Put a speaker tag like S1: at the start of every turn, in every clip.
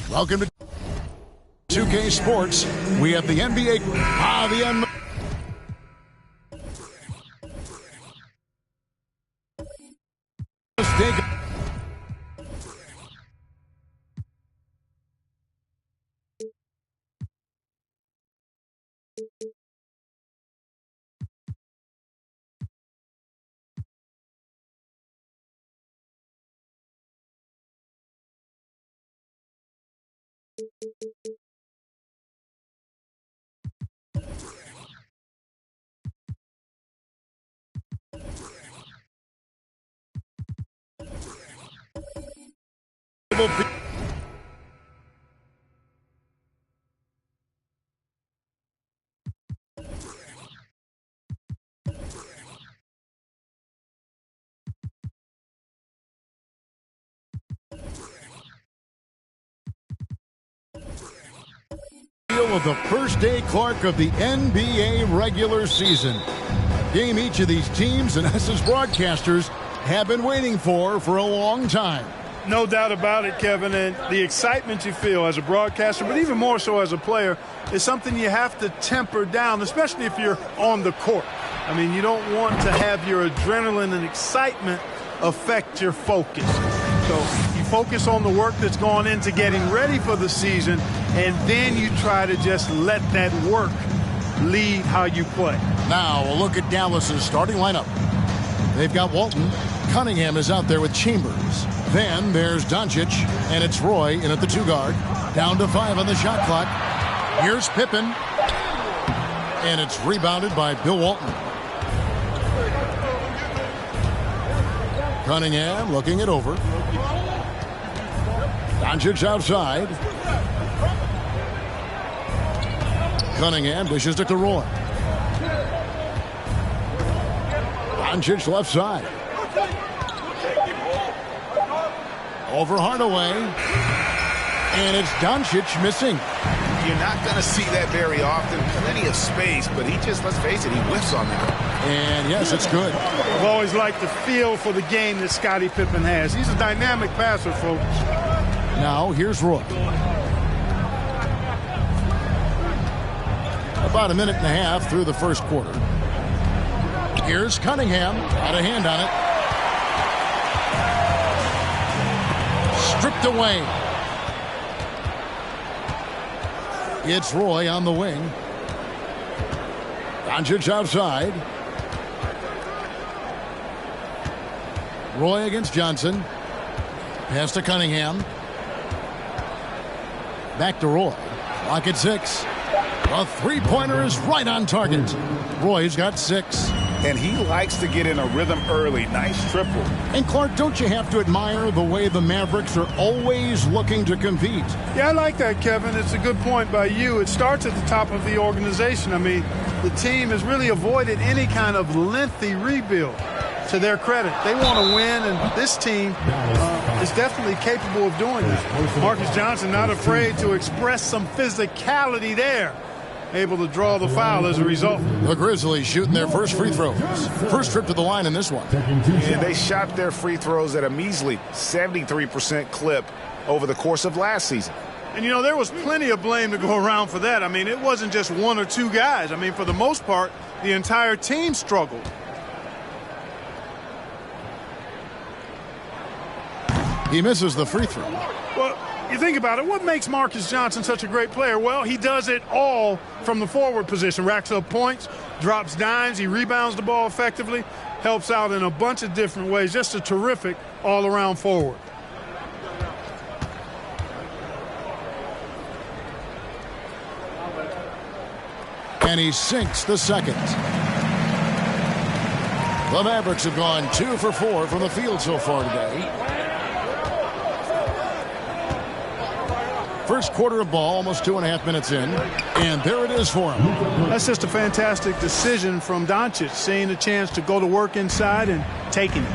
S1: Welcome to 2K Sports. We have the NBA. Of the first day, Clark, of the NBA regular season. A game each of these teams and us as broadcasters have been waiting for a long time.
S2: No doubt about it, Kevin, and the excitement you feel as a broadcaster, but even more so as a player, is something you have to temper down, especially if you're on the court. I mean, you don't want to have your adrenaline and excitement affect your focus. So you focus on the work that's gone into getting ready for the season, and then you try to just let that work lead how you play.
S1: Now we'll look at Dallas's starting lineup. They've got Walton. Cunningham is out there with Chambers. Then there's Doncic, and it's Roy in at the 2 guard. Down to 5 on the shot clock. Here's Pippen. And it's rebounded by Bill Walton. Cunningham looking it over. Doncic outside. Cunningham dishes it to Roy. Doncic left side. Over Hardaway. And it's Doncic missing.
S3: You're not going to see that very often. Plenty of space, but he just, let's face it, he whiffs on that.
S1: And yes, it's good.
S2: I've always liked the feel for the game that Scottie Pippen has. He's a dynamic passer, folks.
S1: Now, here's Roy. About a minute and a half through the first quarter. Here's Cunningham. Got a hand on it. Stripped away. It's Roy on the wing. Doncic outside. Roy against Johnson. Pass to Cunningham. Back to Roy. Clock at 6. The three-pointer is right on target. Roy's got 6.
S3: And he likes to get in a rhythm early. Nice triple.
S1: And Clark, don't you have to admire the way the Mavericks are always looking to compete?
S2: Yeah, I like that, Kevin. It's a good point by you. It starts at the top of the organization. I mean, the team has really avoided any kind of lengthy rebuild. To their credit, they want to win, and this team is definitely capable of doing that. Marcus Johnson not afraid to express some physicality there. Able to draw the foul as a result.
S1: The Grizzlies shooting their first free throws. First trip to the line in this one.
S3: And they shot their free throws at a measly 73% clip over the course of last season.
S2: And, you know, there was plenty of blame to go around for that. I mean, it wasn't just 1 or 2 guys. I mean, for the most part, the entire team struggled.
S1: He misses the free throw.
S2: Well, you think about it, what makes Marcus Johnson such a great player? Well, he does it all from the forward position. Racks up points, drops dimes, he rebounds the ball effectively, helps out in a bunch of different ways. Just a terrific all-around forward.
S1: And he sinks the second. The Mavericks have gone 2 for 4 from the field so far today. First quarter of ball, almost 2.5 minutes in, and there it is for him.
S2: That's just a fantastic decision from Doncic, seeing a chance to go to work inside and taking it.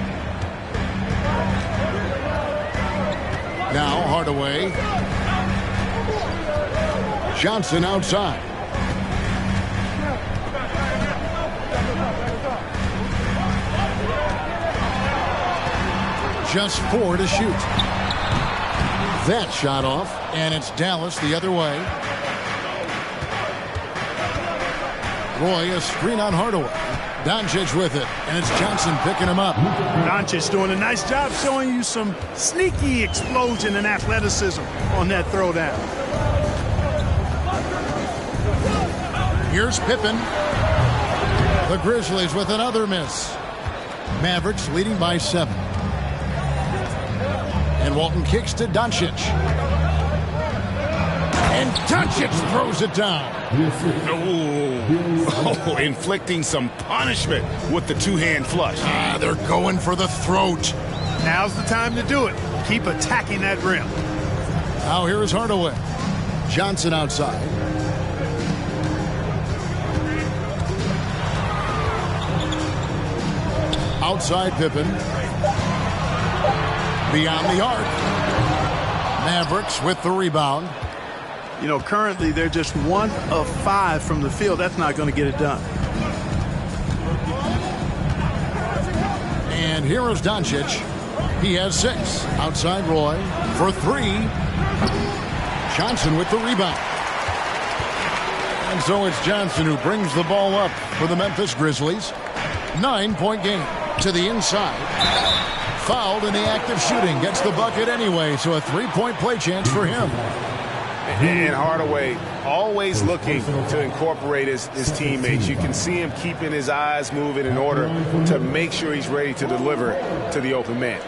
S1: Now Hardaway. Johnson outside. Just 4 to shoot. That shot off, and it's Dallas the other way. Roy, a screen on Hardaway. Doncic with it, and it's Johnson picking him up.
S2: Doncic doing a nice job showing you some sneaky explosion and athleticism on that throwdown.
S1: Here's Pippen. The Grizzlies with another miss. Mavericks leading by 7. And Walton kicks to Doncic. And Doncic throws it down.
S3: Oh, inflicting some punishment with the two-hand flush.
S1: They're going for the throat.
S2: Now's the time to do it. Keep attacking that rim.
S1: Now here is Hardaway. Johnson outside. Outside Pippen. Beyond the arc. Mavericks with the rebound.
S2: You know, currently they're just 1 of 5 from the field. That's not going to get it done.
S1: And here is Doncic. He has 6. Outside Roy for 3. Johnson with the rebound. And so it's Johnson who brings the ball up for the Memphis Grizzlies. 9-point game to the inside. Fouled in the act of shooting. Gets the bucket anyway, so a 3-point play chance for him.
S3: And Hardaway always looking to incorporate his teammates. You can see him keeping his eyes moving in order to make sure he's ready to deliver to the open man.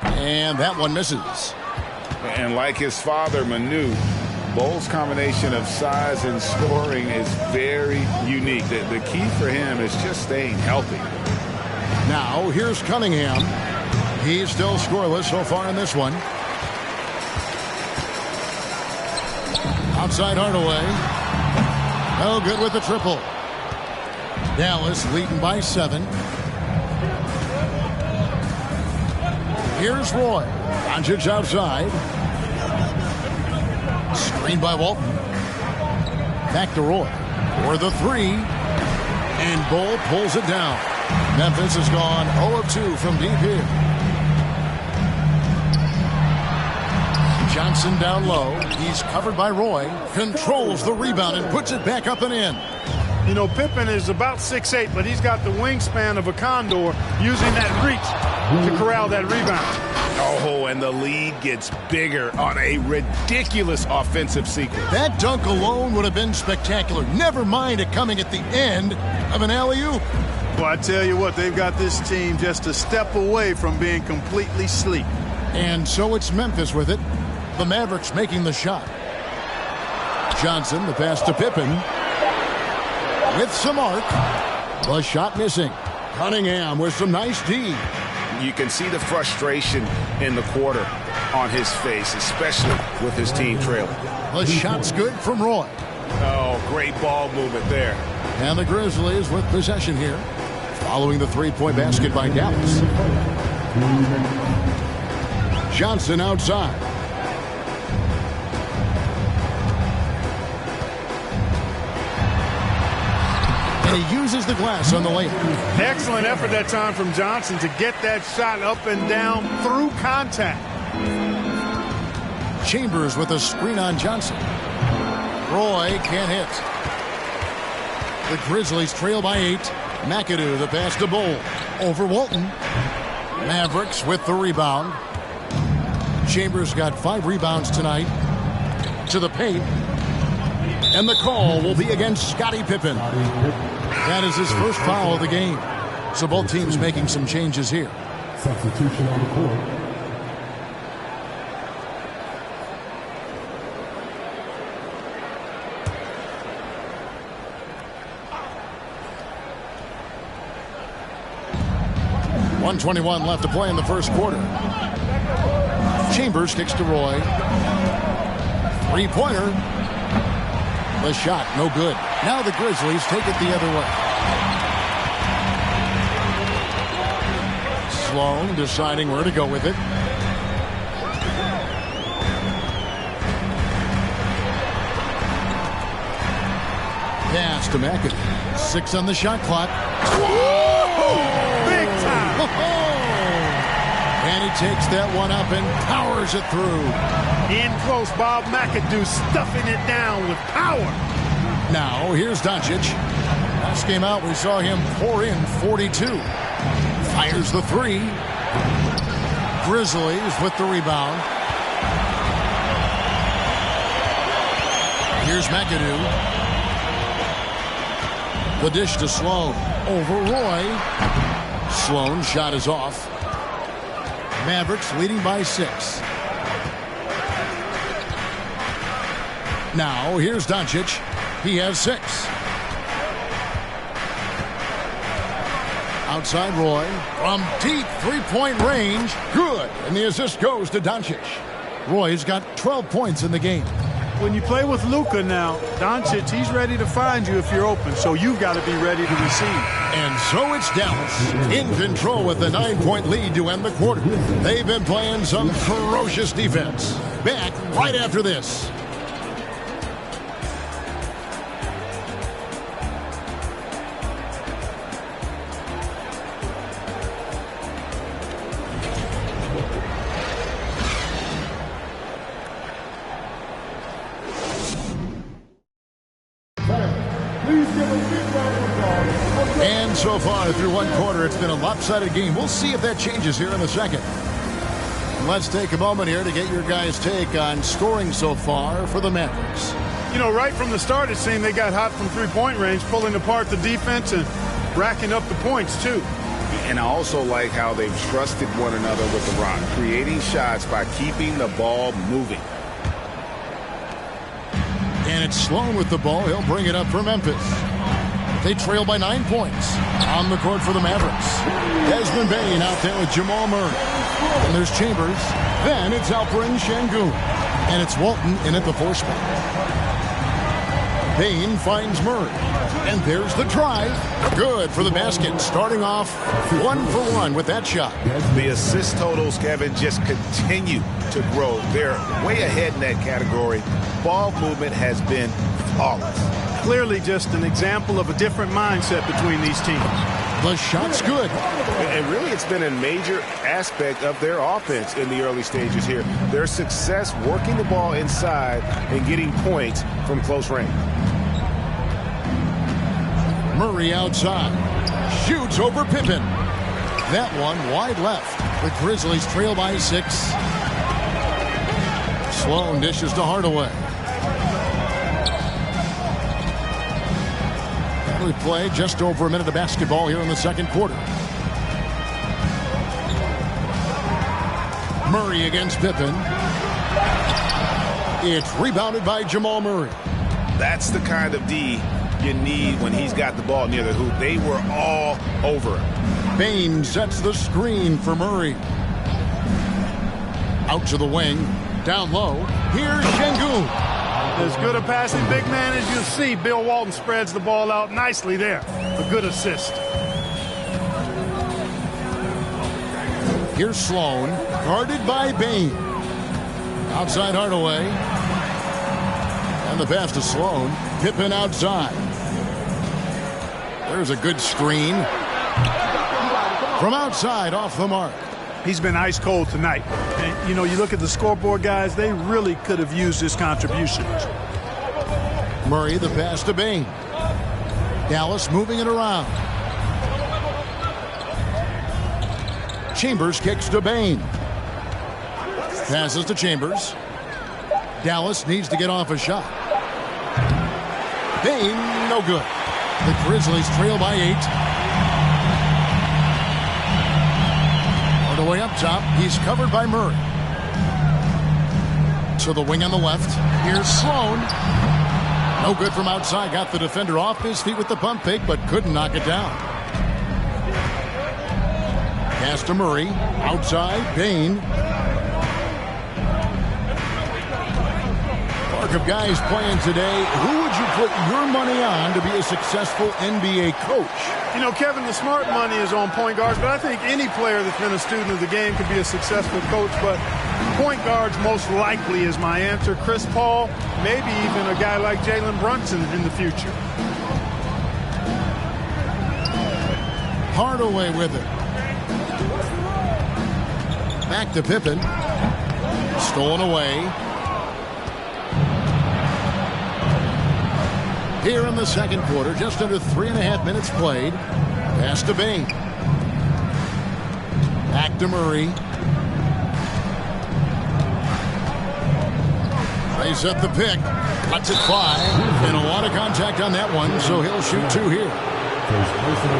S1: And that one misses.
S3: And like his father, Manu, Bole's combination of size and scoring is very unique. The key for him is just staying healthy.
S1: Now, here's Cunningham. He's still scoreless so far in this one. Outside Hardaway. No good with the triple. Dallas leading by 7. Here's Roy. Doncic outside. Screen by Walton. Back to Roy for the 3. And Bole pulls it down. Memphis has gone 0 of 2 from deep here. Johnson down low. He's covered by Roy. Controls the rebound and puts it back up and in.
S2: You know, Pippen is about 6'8", but he's got the wingspan of a condor, using that reach to corral that rebound.
S3: Oh, and the lead gets bigger on a ridiculous offensive sequence.
S1: That dunk alone would have been spectacular. Never mind it coming at the end of an alley-oop.
S2: Well, I tell you what, they've got this team just a step away from being completely sleep.
S1: And so it's Memphis with it. The Mavericks making the shot. Johnson, the pass to Pippen. With some arc. The shot missing. Cunningham with some nice D.
S3: You can see the frustration in the quarter on his face, especially with his team trailing.
S1: The shot's good from Roy.
S3: Oh, great ball movement there.
S1: And the Grizzlies with possession here. Following the three-point basket by Dallas. Johnson outside. And he uses the glass on the layup.
S2: Excellent effort that time from Johnson to get that shot up and down through contact.
S1: Chambers with a screen on Johnson. Roy can't hit. The Grizzlies trail by 8. McAdoo, the pass to Bole. Over Walton. Mavericks with the rebound. Chambers got 5 rebounds tonight. To the paint. And the call will be against Scottie Pippen. That is his first foul of the game. So both teams making some changes here.
S4: Substitution on the court.
S1: .121 left to play in the first quarter. Chambers kicks to Roy. Three-pointer. The shot, no good. Now the Grizzlies take it the other way. Sloan deciding where to go with it. Pass to McAdoo. 6 on the shot clock.
S2: Whoa! Big time!
S1: And he takes that one up and powers it through.
S2: In close, Bob McAdoo stuffing it down with power.
S1: Now, here's Doncic. Last game out, we saw him pour in 42. Fires the 3. Grizzlies with the rebound. Here's McAdoo. The dish to Sloan. Over Roy. Sloan shot is off. Mavericks leading by 6. Now, here's Doncic. He has 6. Outside Roy. From deep three-point range. Good. And the assist goes to Doncic. Roy's got 12 points in the game.
S2: When you play with Luka now, Doncic, he's ready to find you if you're open, so you've got to be ready to receive.
S1: And so it's Dallas in control with a 9-point lead to end the quarter. They've been playing some ferocious defense. Back right after this. And so far through one quarter, it's been a lopsided game. We'll see if that changes here in the second. Let's take a moment here to get your guys' take on scoring so far for the Mavericks.
S2: You know, right from the start, it seemed they got hot from three-point range, pulling apart the defense and racking up the points, too.
S3: And I also like how they've trusted one another with the rock, creating shots by keeping the ball moving.
S1: And it's Sloan with the ball. He'll bring it up for Memphis. They trail by 9 points. On the court for the Mavericks. Desmond Bane out there with Jamal Murray. And there's Chambers. Then it's Alperen Şengün. And it's Walton in at the 4 spot. Bane finds Murray. And there's the drive. Good for the basket. Starting off 1 for 1 with that shot.
S3: The assist totals, Kevin, just continue to grow. They're way ahead in that category. Ball movement has been flawless.
S2: Clearly just an example of a different mindset between these teams.
S1: The shot's good.
S3: And really, it's been a major aspect of their offense in the early stages here. Their success working the ball inside and getting points from close range.
S1: Murray outside. Shoots over Pippen. That one wide left. The Grizzlies trail by 6. Sloan dishes to Hardaway. We play just over a minute of basketball here in the second quarter. Murray against Pippen. It's rebounded by Jamal Murray.
S3: That's the kind of D you need when he's got the ball near the hoop. They were all over him.
S1: Bane sets the screen for Murray. Out to the wing. Down low. Here's Şengün.
S2: As good a passing big man as you'll see. Bill Walton spreads the ball out nicely there. A good assist.
S1: Here's Sloan, guarded by Bane. Outside Hardaway. And the pass to Sloan. Pippen outside. There's a good screen. From outside, off the mark.
S2: He's been ice cold tonight. And, you know, you look at the scoreboard, guys, they really could have used his contributions.
S1: Murray, the pass to Bane. Dallas moving it around. Chambers kicks to Bane. Passes to Chambers. Dallas needs to get off a shot. Bane, no good. The Grizzlies trail by 8. All the way up top, he's covered by Murray. To the wing on the left. Here's Sloan. No good from outside. Got the defender off his feet with the pump fake, but couldn't knock it down. Pass to Murray. Outside, Bane. talk of guys playing today, who would you put your money on to be a successful NBA coach?
S2: You know, Kevin, the smart money is on point guards, but I think any player that's been a student of the game could be a successful coach. But point guards most likely is my answer. Chris Paul, maybe even a guy like Jalen Brunson in the future.
S1: Hardaway with it. Back to Pippen. Stolen away. Here in the second quarter, just under 3.5 minutes played. Pass to Bing. Back to Murray. They set the pick. Lets it fly. And a lot of contact on that one, so he'll shoot 2 here.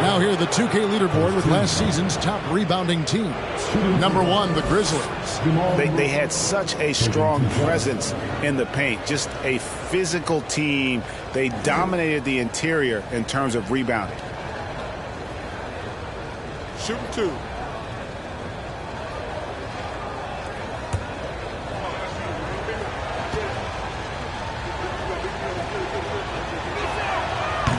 S1: Now here the 2K leaderboard with last season's top rebounding teams. Number 1, the Grizzlies.
S3: They had such a strong presence in the paint. Just a physical team. They dominated the interior in terms of rebounding.
S2: Shooting 2.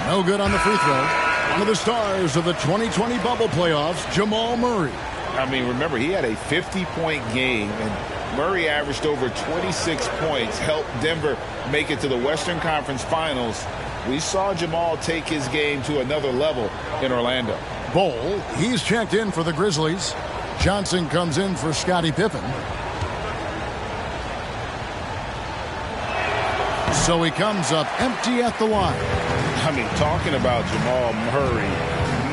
S1: No good on the free throw. One of the stars of the 2020 bubble playoffs, Jamal Murray.
S5: I mean, remember, he had a 50-point game, and Murray averaged over 26 points, helped Denver make it to the Western Conference Finals. We saw Jamal take his game to another level in Orlando.
S1: Bol, he's checked in for the Grizzlies. Johnson comes in for Scottie Pippen. So he comes up empty at the line.
S5: I mean, talking about Jamal Murray,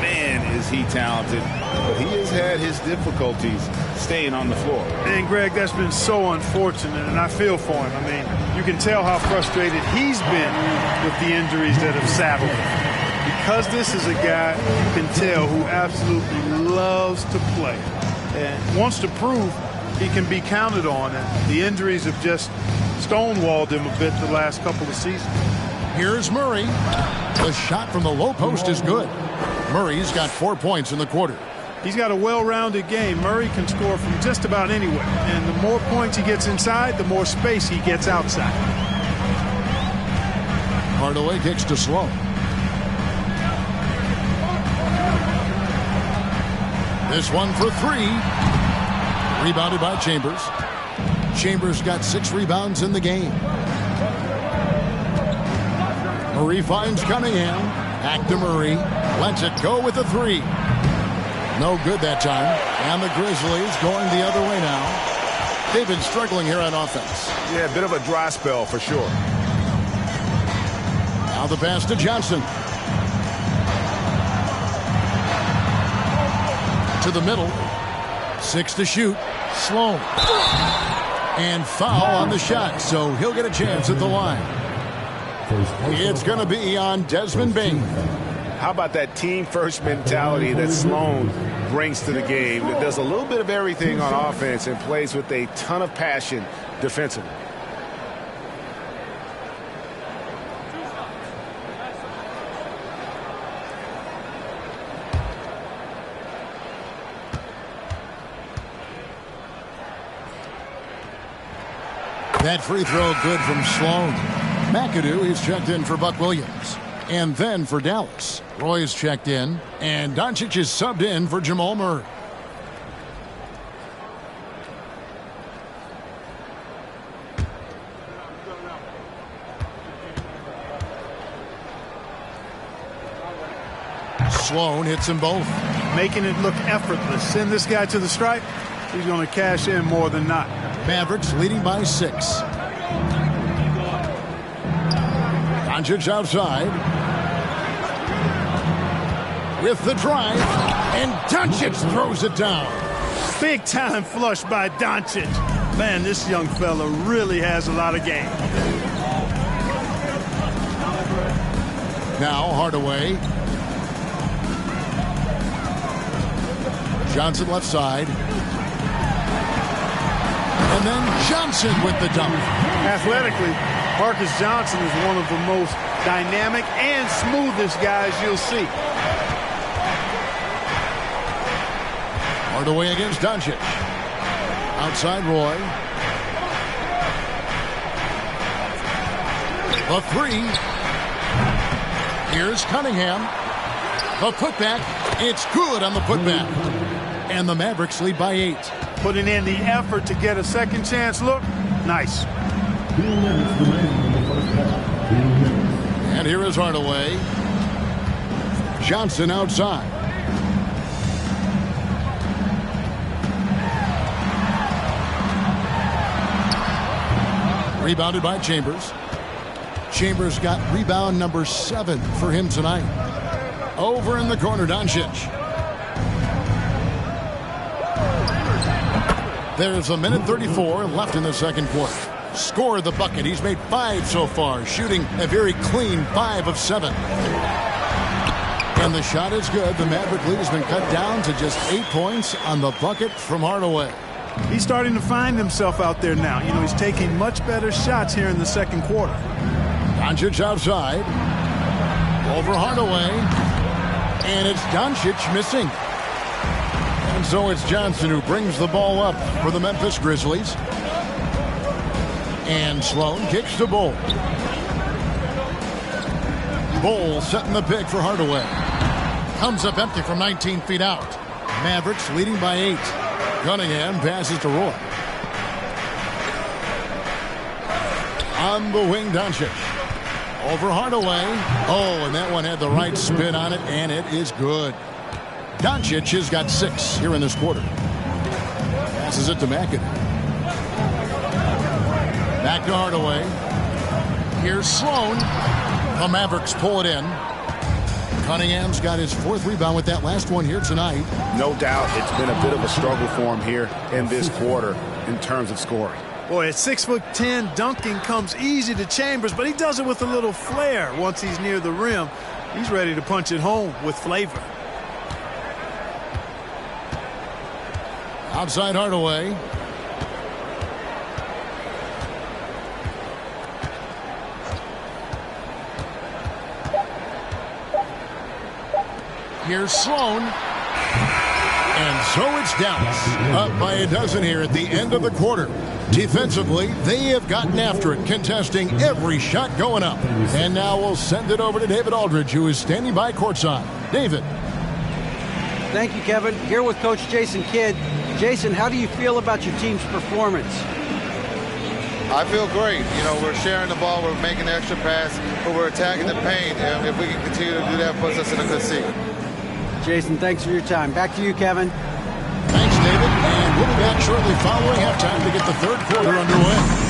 S5: man, is he talented. But he has had his difficulties staying on the floor.
S2: And, Greg, that's been so unfortunate, and I feel for him. I mean, you can tell how frustrated he's been with the injuries that have saddled him. Because this is a guy you can tell who absolutely loves to play and wants to prove he can be counted on. And the injuries have just stonewalled him a bit the last couple of seasons.
S1: Here's Murray. The shot from the low post is good. Murray's got 4 points in the quarter.
S2: He's got a well-rounded game. Murray can score from just about anywhere. And the more points he gets inside, the more space he gets outside.
S1: Hardaway kicks to Sloan. This one for 3. Rebounded by Chambers. Chambers got 6 rebounds in the game. Murray finds Cunningham. Back to Murray. Lets it go with a 3. No good that time. And the Grizzlies going the other way now. They've been struggling here on offense.
S3: Yeah, a bit of a dry spell for sure.
S1: Now the pass to Johnson. To the middle. 6 to shoot. Sloan. And foul on the shot, so he'll get a chance at the line. It's going to be on Desmond Bane.
S3: How about that team-first mentality that Sloan brings to the game? That does a little bit of everything on offense and plays with a ton of passion defensively.
S1: That free throw good from Sloan. McAdoo is checked in for Buck Williams. And then for Dallas, Roy's checked in. And Doncic is subbed in for Jamal Murray. Sloan hits them both.
S2: Making it look effortless. Send this guy to the stripe. He's going to cash in more than not.
S1: Mavericks leading by 6. Doncic outside. With the drive. And Doncic throws it down.
S2: Big time flush by Doncic. Man, this young fella really has a lot of game.
S1: Now Hardaway. Johnson left side. And then Johnson with the dunk.
S2: Athletically, Marcus Johnson is one of the most dynamic and smoothest guys you'll see.
S1: Hardaway against Doncic. Outside Roy. The three. Here's Cunningham. The putback. It's good on the putback. And the Mavericks lead by 8.
S2: Putting in the effort to get a second chance look. Nice.
S1: And here is Hardaway. Johnson outside. Rebounded by Chambers. Chambers got rebound number 7 for him tonight. Over in the corner, Doncic. There's a minute 34 left in the second quarter. Scored the bucket. He's made 5 so far, shooting a very clean 5 of 7. And the shot is good. The Maverick lead has been cut down to just 8 points on the bucket from Hardaway.
S2: He's starting to find himself out there now. You know, he's taking much better shots here in the second quarter.
S1: Doncic outside. Over Hardaway. And it's Doncic missing. And so it's Johnson who brings the ball up for the Memphis Grizzlies. And Sloan kicks to Bull. Bull setting the pick for Hardaway. Comes up empty from 19 feet out. Mavericks leading by 8. Cunningham passes to Roy. On the wing, Doncic. Over Hardaway. Oh, and that one had the right spin on it, and it is good. Doncic has got 6 here in this quarter. Passes it to McAdoo. Back to Hardaway. Here's Sloan. The Mavericks pull it in. Cunningham's got his 4th rebound with that last one here tonight.
S3: No doubt it's been a bit of a struggle for him here in this quarter in terms of scoring.
S2: Boy, at 6'10", dunking comes easy to Chambers, but he does it with a little flair once he's near the rim. He's ready to punch it home with flavor.
S1: Outside Hardaway. Here's Sloan. And so it's Dallas up by a dozen here at the end of the quarter. Defensively, they have gotten after it, contesting every shot going up. And now we'll send it over to David Aldridge, who is standing by courtside. David.
S6: Thank you, Kevin. Here with Coach Jason Kidd. Jason, how do you feel about your team's performance?
S7: I feel great. You know, we're sharing the ball, we're making the extra pass, but we're attacking the paint. And if we can continue to do that, puts us in a good seat.
S6: Jason, thanks for your time. Back to you, Kevin.
S1: Thanks, David. And we'll be back shortly following halftime to get the third quarter underway.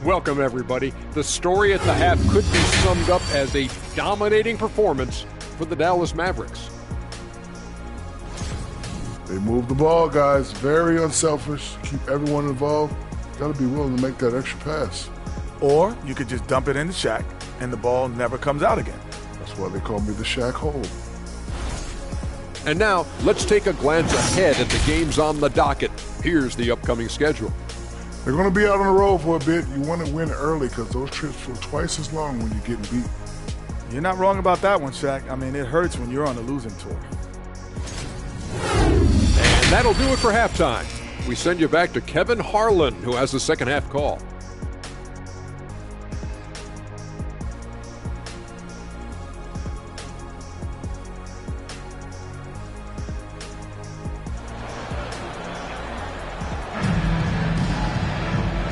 S8: Welcome, everybody. The story at the half could be summed up as a dominating performance for the Dallas Mavericks.
S4: They move the ball, guys. Very unselfish. Keep everyone involved. Got to be willing to make that extra pass.
S9: Or you could just dump it in the Shaq and the ball never comes out again.
S4: That's why they call me the Shaq Hole.
S8: And now, let's take a glance ahead at the games on the docket. Here's the upcoming schedule.
S4: They're going to be out on the road for a bit. You want to win early because those trips feel twice as long when you're getting beat.
S9: You're not wrong about that one, Shaq. I mean, it hurts when you're on a losing tour.
S8: And that'll do it for halftime. We send you back to Kevin Harlan, who has the second half call.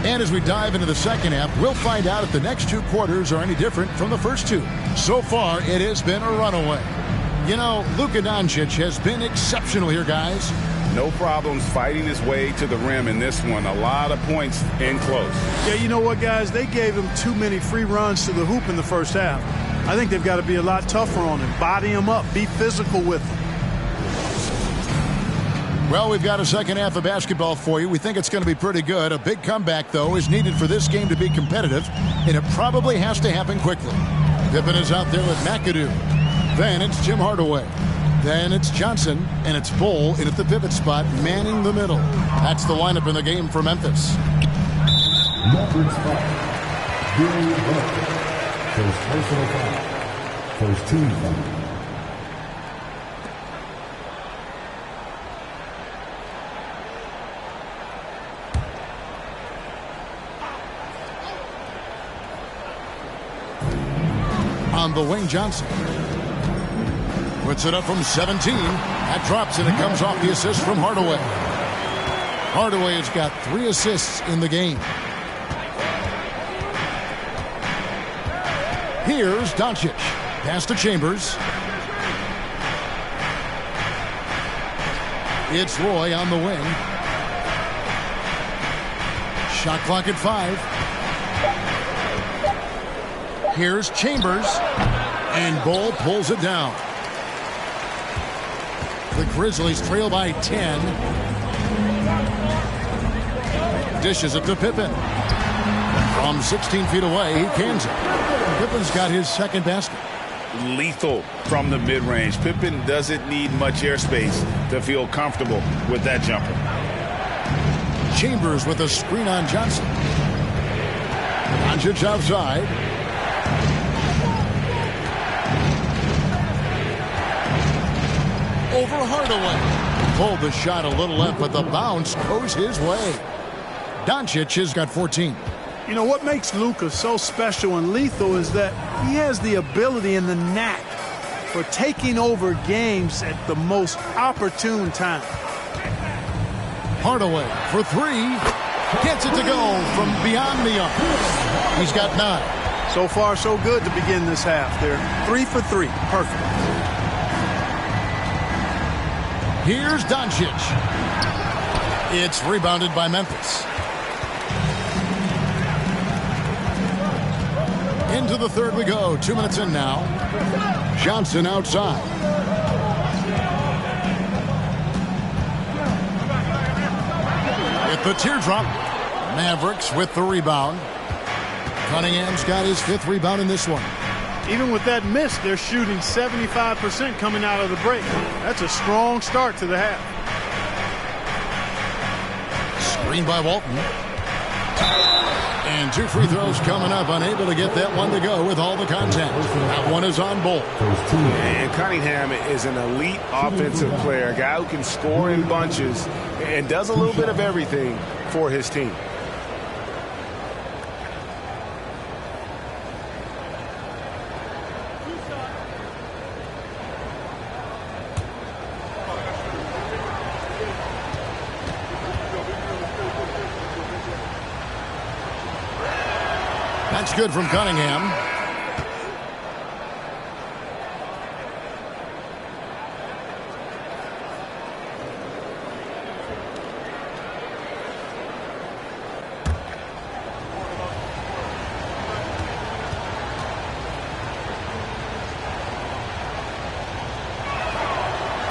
S1: And as we dive into the second half, we'll find out if the next 2 quarters are any different from the first 2. So far, it has been a runaway. You know, Luka Doncic has been exceptional here, guys.
S3: No problems fighting his way to the rim in this one. A lot of points in close.
S2: Yeah, you know what, guys? They gave him too many free runs to the hoop in the first half. I think they've got to be a lot tougher on him. Body him up. Be physical with him.
S1: Well, we've got a second half of basketball for you. We think it's going to be pretty good. A big comeback, though, is needed for this game to be competitive, and it probably has to happen quickly. Pippen is out there with McAdoo. Then it's Jim Hardaway. Then it's Johnson, and it's Bull in at the pivot spot, manning the middle. That's the lineup in the game for Memphis.
S10: Number 5, Billy Butler. First personal foul. First team foul.
S1: On the wing, Johnson puts it up from 17. That drops, and it comes off the assist from Hardaway. Hardaway has got 3 assists in the game. Here's Doncic. Pass to Chambers. It's Roy on the wing. Shot clock at 5. Here's Chambers, and Bull pulls it down. The Grizzlies trail by 10. Dishes it to Pippen. From 16 feet away, he cans it. Pippen's got his second basket.
S5: Lethal from the mid-range. Pippen doesn't need much airspace to feel comfortable with that jumper.
S1: Chambers with a screen on Johnson. Doncic outside. Over Hardaway. Pulled the shot a little left, but the bounce goes his way. Doncic has got 14.
S2: You know, what makes Luka so special and lethal is that he has the ability and the knack for taking over games at the most opportune time.
S1: Hardaway for 3. Gets it to go from beyond the arc. He's got 9.
S2: So far, so good to begin this half. They're 3 for 3. Perfect.
S1: Here's Doncic. It's rebounded by Memphis. Into the third we go. 2 minutes in now. Johnson outside. With the teardrop. Mavericks with the rebound. Cunningham's got his 5th rebound in this one.
S2: Even with that miss, they're shooting 75% coming out of the break. That's a strong start to the half.
S1: Screen by Walton. And 2 free throws coming up. Unable to get that one to go with all the contact. That one is on Bull.
S3: And Cunningham is an elite offensive player. A guy who can score in bunches and does a little bit of everything for his team.
S1: That's good from Cunningham.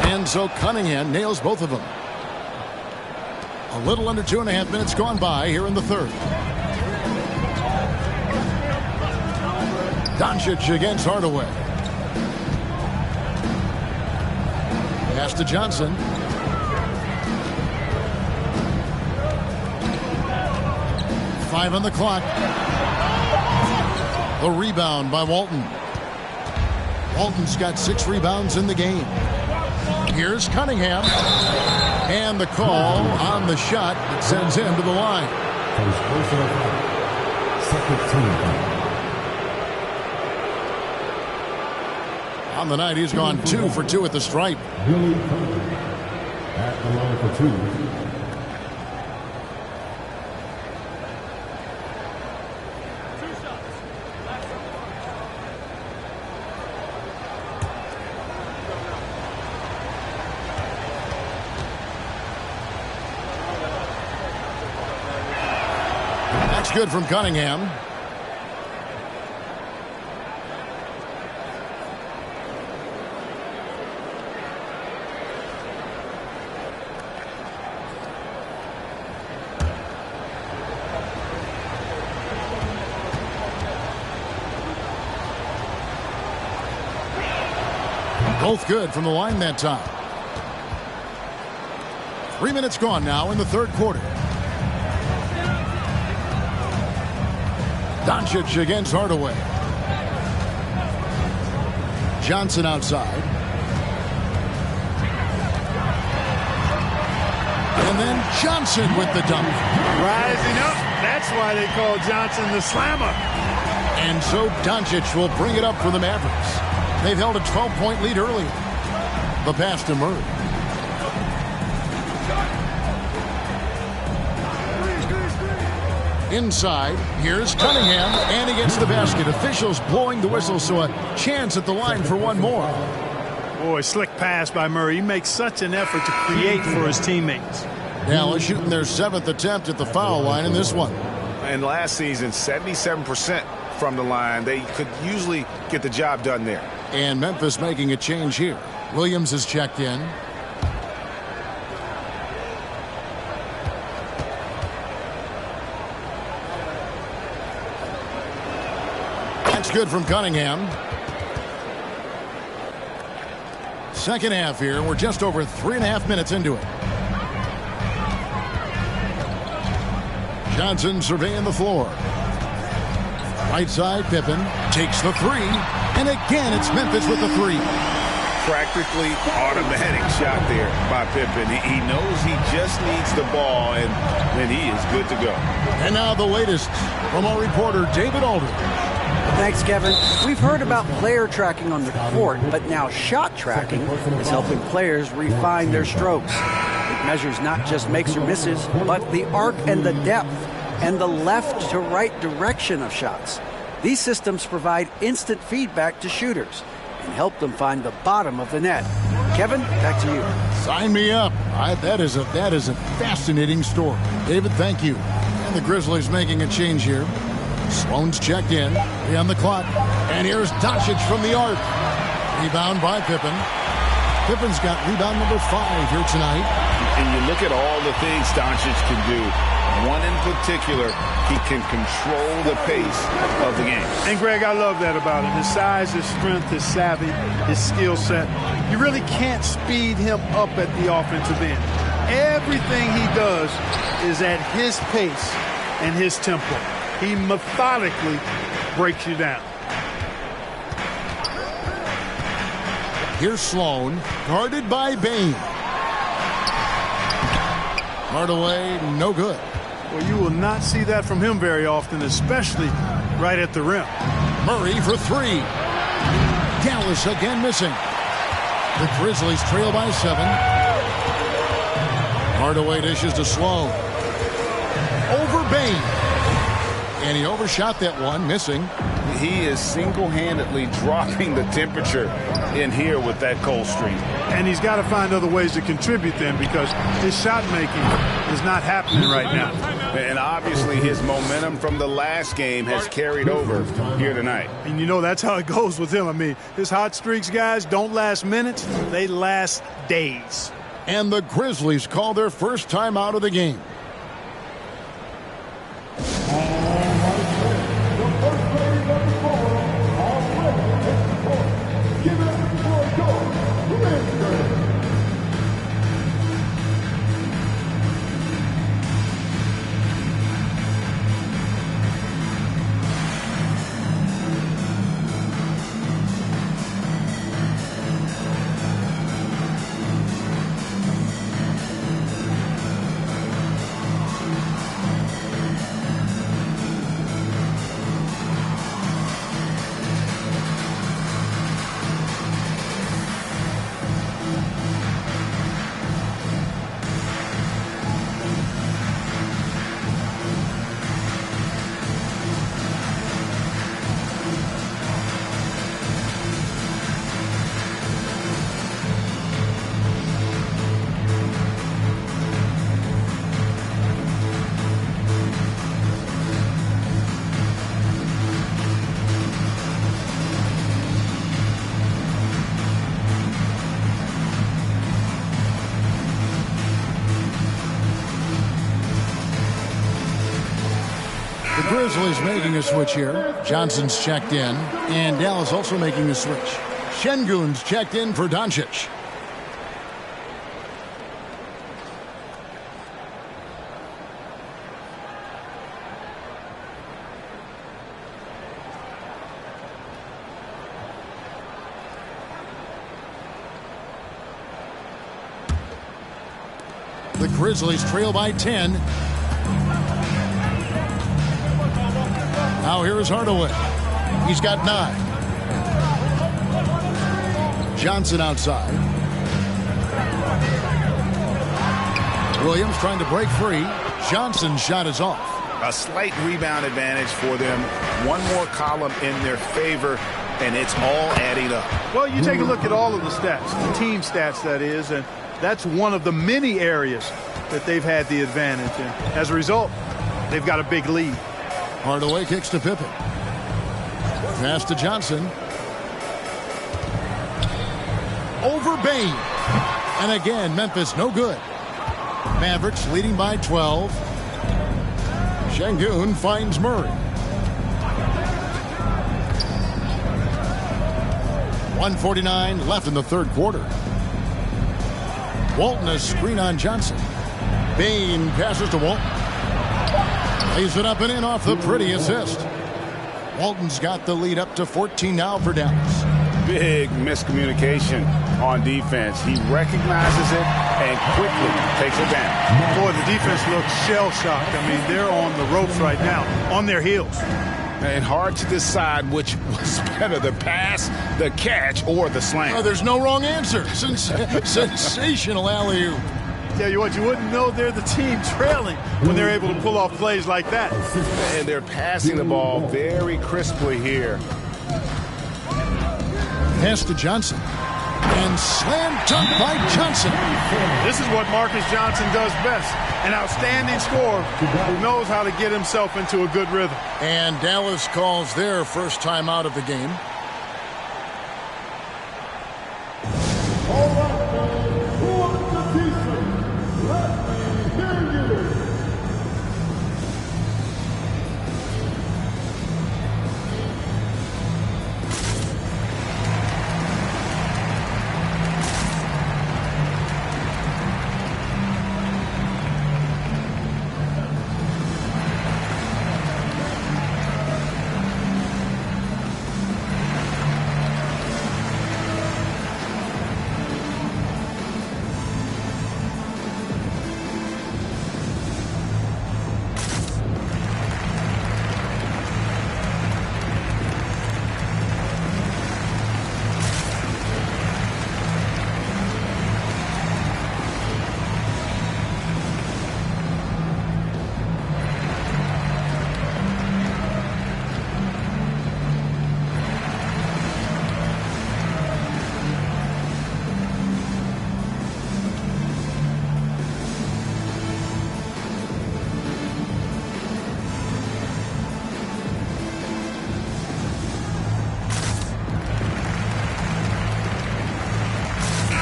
S1: And so Cunningham nails both of them. A little under 2.5 minutes gone by here in the third. Doncic against Hardaway. Pass to Johnson. Five on the clock. The rebound by Walton. Walton's got 6 rebounds in the game. Here's Cunningham. And the call on the shot that sends him to the line.
S10: First personal foul. Second team foul.
S1: On the night, he's gone 2 for 2 at the stripe.
S10: Billy Curry at the line for 2.
S1: That's good from Cunningham. Both good from the line that time. 3 minutes gone now in the third quarter. Doncic against Hardaway. Johnson outside. And then Johnson with the dunk.
S2: Rising up. That's why they call Johnson the slammer.
S1: And so Doncic will bring it up for the Mavericks. They've held a 12-point lead earlier. The pass to Murray. Inside, here's Cunningham, and he gets the basket. Officials blowing the whistle, so a chance at the line for one more.
S2: Boy, slick pass by Murray. He makes such an effort to create for his teammates.
S1: Dallas shooting their 7th attempt at the foul line in this one.
S3: And last season, 77% from the line. They could usually get the job done there.
S1: And Memphis making a change here. Williams is checked in. That's good from Cunningham. Second half here. We're just over 3.5 minutes into it. Johnson surveying the floor. Right side, Pippen takes the 3. And again, it's Memphis with the 3.
S3: Practically automatic shot there by Pippen. He knows he just needs the ball, and then he is good to go.
S1: And now the latest from our reporter, David Aldridge.
S6: Thanks, Kevin. We've heard about player tracking on the court, but now shot tracking is helping players refine their strokes. It measures not just makes or misses, but the arc and the depth and the left to right direction of shots. These systems provide instant feedback to shooters and help them find the bottom of the net. Kevin, back to you.
S1: Sign me up. That is a fascinating story. David, thank you. And the Grizzlies making a change here. Sloan's checked in. On the clock. And here's Doncic from the arc. Rebound by Pippen. Pippen's got rebound number 5 here tonight.
S5: And you look at all the things Doncic can do. One in particular, he can control the pace of the game.
S2: And, Greg, I love that about him. His size, his strength, his savvy, his skill set. You really can't speed him up at the offensive end. Everything he does is at his pace and his tempo. He methodically breaks you down.
S1: Here's Sloan, guarded by Bain. Hardaway, no good.
S2: Well, you will not see that from him very often, especially right at the rim.
S1: Murray for 3. Dallas again missing. The Grizzlies trail by 7. Hardaway dishes to Sloan. Over Bain. And he overshot that one, missing.
S5: He is single-handedly dropping the temperature in here with that cold streak.
S2: And he's got to find other ways to contribute then, because his shot making is not happening right now.
S3: And obviously his momentum from the last game has carried over here tonight.
S2: And you know that's how it goes with him. I mean, his hot streaks, guys, don't last minutes. They last days.
S1: And the Grizzlies call their first time out of the game. Grizzlies making a switch here. Johnson's checked in, and Dallas also making a switch. Şengün's checked in for Doncic. The Grizzlies trail by 10. Now here is Hardaway. He's got 9. Johnson outside. Williams trying to break free. Johnson's shot is off.
S3: A slight rebound advantage for them. One more column in their favor, and it's all adding up.
S2: Well, you take a look at all of the stats, the team stats, that is, and that's one of the many areas that they've had the advantage. And as a result, they've got a big lead.
S1: Hardaway kicks to Pippen. Pass to Johnson. Over Bain. And again, Memphis no good. Mavericks leading by 12. Şengün finds Murray. 1:49 left in the third quarter. Walton a screen on Johnson. Bain passes to Walton. Lays it up and in off the pretty assist. Walton's got the lead up to 14 now for Dallas.
S3: Big miscommunication on defense. He recognizes it and quickly takes it down.
S2: Boy, the defense looks shell-shocked. I mean, they're on the ropes right now, on their heels.
S3: And hard to decide which was better, the pass, the catch, or the slam.
S1: Oh, there's no wrong answer. Sensational alley-oop.
S2: Tell you what, you wouldn't know they're the team trailing when they're able to pull off plays like that.
S3: And they're passing the ball very crisply here.
S1: Pass to Johnson. And slam dunk by Johnson.
S2: This is what Marcus Johnson does best. An outstanding scorer who knows how to get himself into a good rhythm.
S1: And Dallas calls their first time out of the game.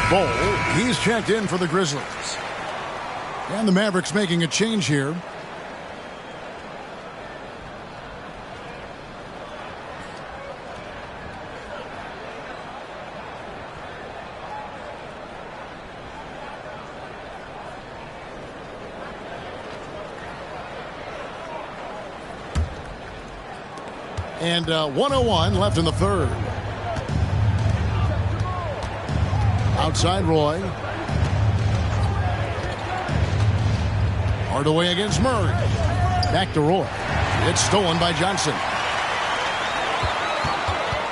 S1: Bol, he's checked in for the Grizzlies. And the Mavericks making a change here. And 1:01 left in the third. Outside Roy. Hardaway against Murray. Back to Roy. It's stolen by Johnson.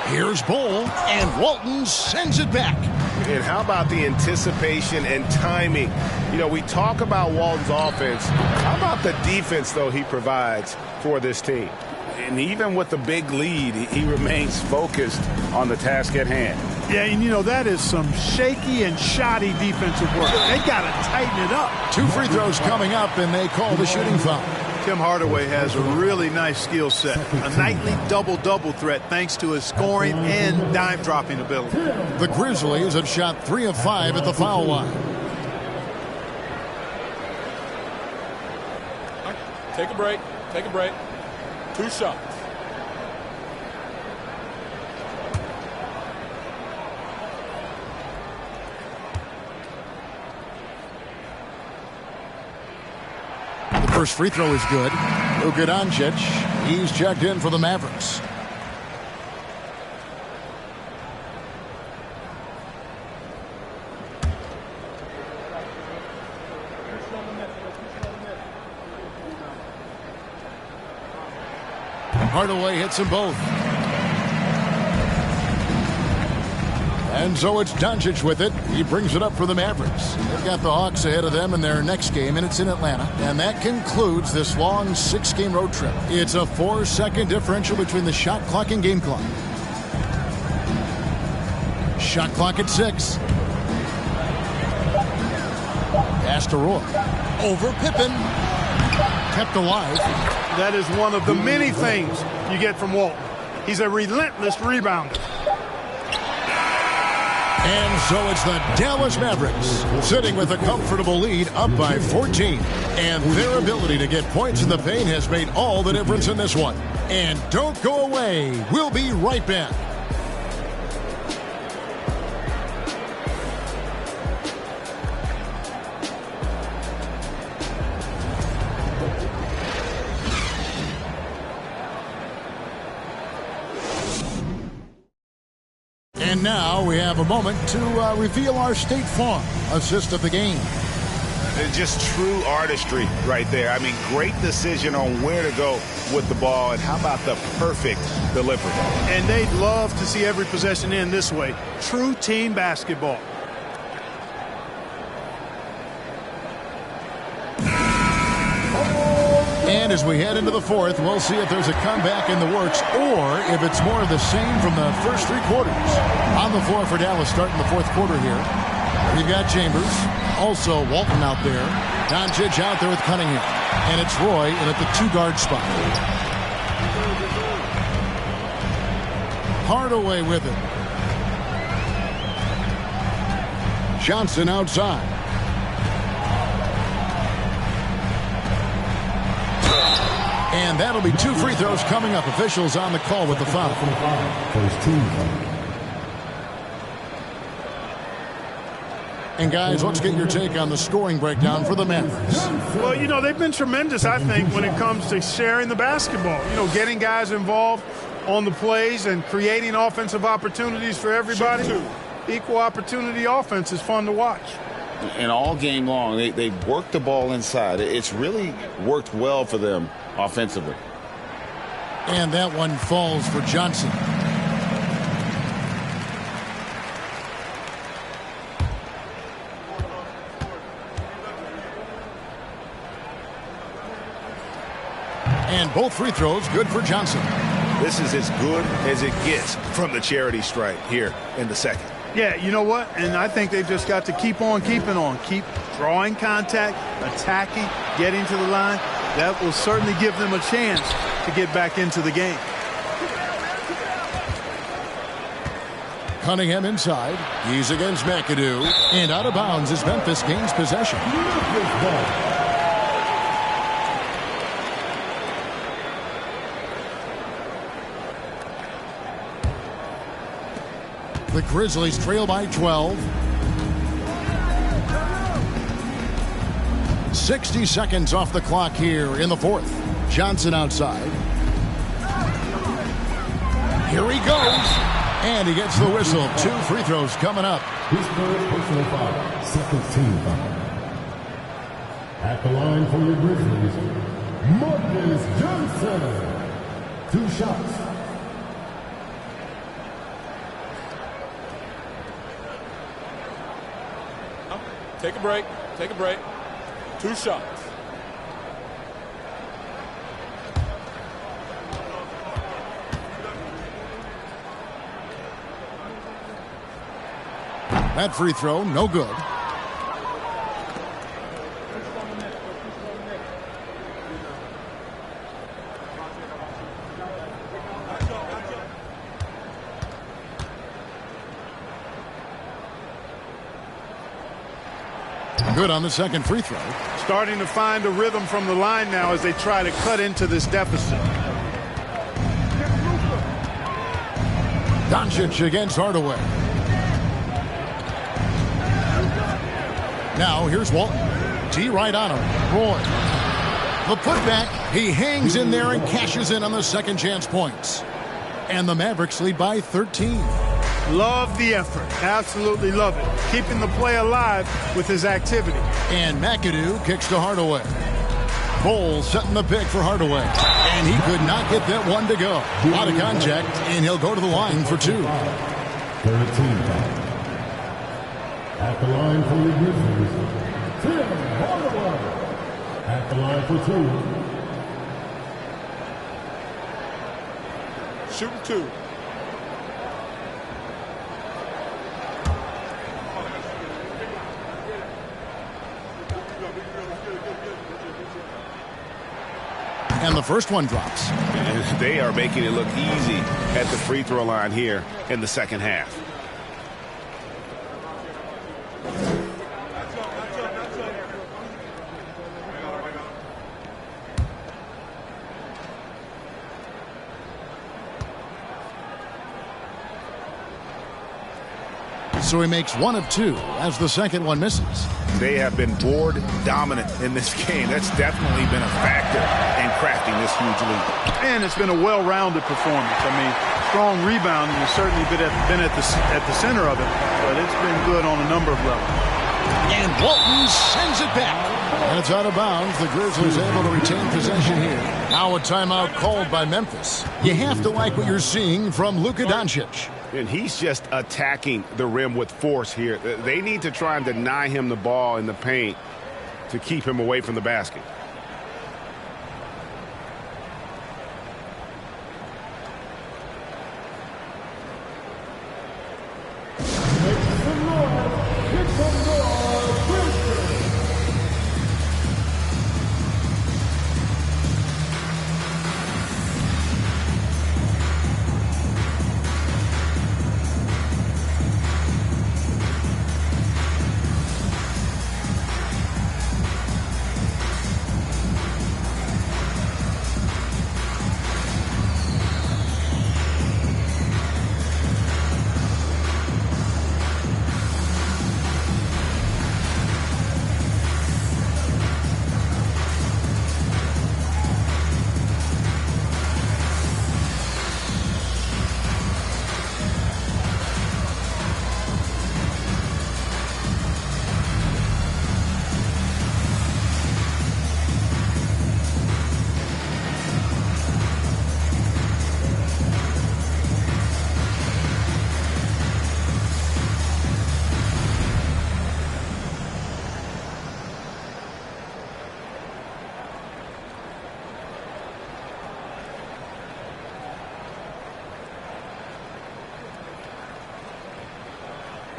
S1: Here's Bol, and Walton sends it back.
S3: And how about the anticipation and timing? You know, we talk about Walton's offense. How about the defense, though, he provides for this team? And even with the big lead, he remains focused on the task at hand.
S2: Yeah, and you know, that is some shaky and shoddy defensive work. They got to tighten it up.
S1: 2 free throws coming up, and they call the shooting foul.
S2: Tim Hardaway has a really nice skill set. A nightly double-double threat thanks to his scoring and dime-dropping ability.
S1: The Grizzlies have shot 3 of 5 at the foul line.
S8: Take a break. Take a break. 2 shots.
S1: The first free throw is good. Luka Doncic, he's checked in for the Mavericks. Hardaway hits them both. And so it's Doncic with it. He brings it up for the Mavericks. They've got the Hawks ahead of them in their next game, and it's in Atlanta. And that concludes this long 6-game road trip. It's a 4-second differential between the shot clock and game clock. Shot clock at 6. Pass to Roy. Over Pippen. Kept alive.
S2: That is one of the many things you get from Walton. He's a relentless rebounder.
S1: And so it's the Dallas Mavericks sitting with a comfortable lead up by 14. And their ability to get points in the paint has made all the difference in this one. And don't go away. We'll be right back. And now we have a moment to reveal our State Farm assist of the game.
S3: It's just true artistry right there. I mean, great decision on where to go with the ball, and how about the perfect delivery.
S2: And they'd love to see every possession end this way. True team basketball.
S1: And as we head into the fourth, we'll see if there's a comeback in the works or if it's more of the same from the first 3 quarters. On the floor for Dallas starting the fourth quarter here. We've got Chambers. Also Walton out there. Doncic out there with Cunningham. And it's Roy in at the 2-guard spot. Hardaway with it. Johnson outside. And that'll be 2 free throws coming up. Officials on the call with the foul. And guys, let's get your take on the scoring breakdown for the Mavericks.
S2: Well, you know, they've been tremendous, I think, when it comes to sharing the basketball. You know, getting guys involved on the plays and creating offensive opportunities for everybody. Equal opportunity offense is fun to watch.
S5: And all game long, they've worked the ball inside. It's really worked well for them offensively.
S1: And that one falls for Johnson. And both free throws good for Johnson.
S3: This is as good as it gets from the charity stripe here in the second.
S2: Yeah, you know what? And I think they've just got to keep on keeping on. Keep drawing contact, attacking, getting to the line. That will certainly give them a chance to get back into the game.
S1: Cunningham inside. He's against McAdoo. And out of bounds as Memphis gains possession. The Grizzlies trail by 12. 60 seconds off the clock here in the fourth. Johnson outside. Here he goes. And he gets the whistle. 2 free throws coming up.
S10: His first personal foul, second team foul. At the line for your Grizzlies, Marcus Johnson. 2 shots.
S8: Take a break. Take a break. 2 shots.
S1: That free throw, no good. Good on the second free throw.
S2: Starting to find a rhythm from the line now as they try to cut into this deficit.
S1: Doncic against Hardaway. Now here's Walton. T right on him. Roy. The putback. He hangs in there and cashes in on the second chance points. And the Mavericks lead by 13.
S2: Love the effort. Absolutely love it. Keeping the play alive with his activity.
S1: And McAdoo kicks to Hardaway. Bowles setting the pick for Hardaway. And he could not get that one to go. Out of contact, and he'll go to the line for 2.
S10: 13 At the line for the Grizzlies, Tim Hardaway. At the line for 2.
S9: Shooting 2.
S1: And the first one drops.
S3: And they are making it look easy at the free throw line here in the second half.
S1: So he makes 1 of 2 as the second one misses.
S3: They have been board dominant in this game. That's definitely been a factor in crafting this huge lead.
S2: And it's been a well-rounded performance. I mean, strong rebounding has certainly been at the center of it, but it's been good on a number of levels.
S1: And Walton sends it back. And it's out of bounds. The Grizzlies able to retain possession here. Now a timeout called by Memphis. You have to like what you're seeing from Luka Doncic.
S3: And he's just attacking the rim with force here. They need to try and deny him the ball in the paint to keep him away from the basket.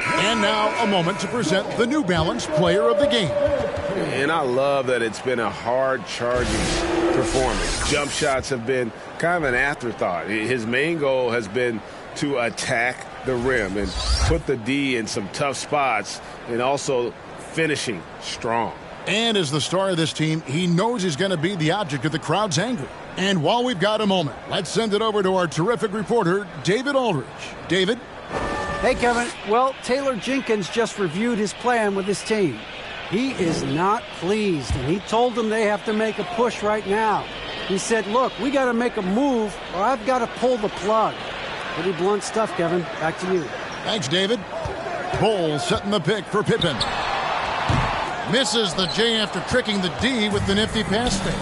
S1: And now a moment to present the New Balance Player of the Game.
S3: And I love that it's been a hard-charging performance. Jump shots have been kind of an afterthought. His main goal has been to attack the rim and put the D in some tough spots and also finishing strong.
S1: And as the star of this team, he knows he's going to be the object of the crowd's anger. And while we've got a moment, let's send it over to our terrific reporter, David Aldridge. David?
S6: Hey, Kevin. Well, Taylor Jenkins just reviewed his plan with his team. He is not pleased, and he told them they have to make a push right now. He said, look, we got to make a move, or I've got to pull the plug. Pretty blunt stuff, Kevin. Back to you.
S1: Thanks, David. Bowles setting the pick for Pippen. Misses the J after tricking the D with the nifty pass fake.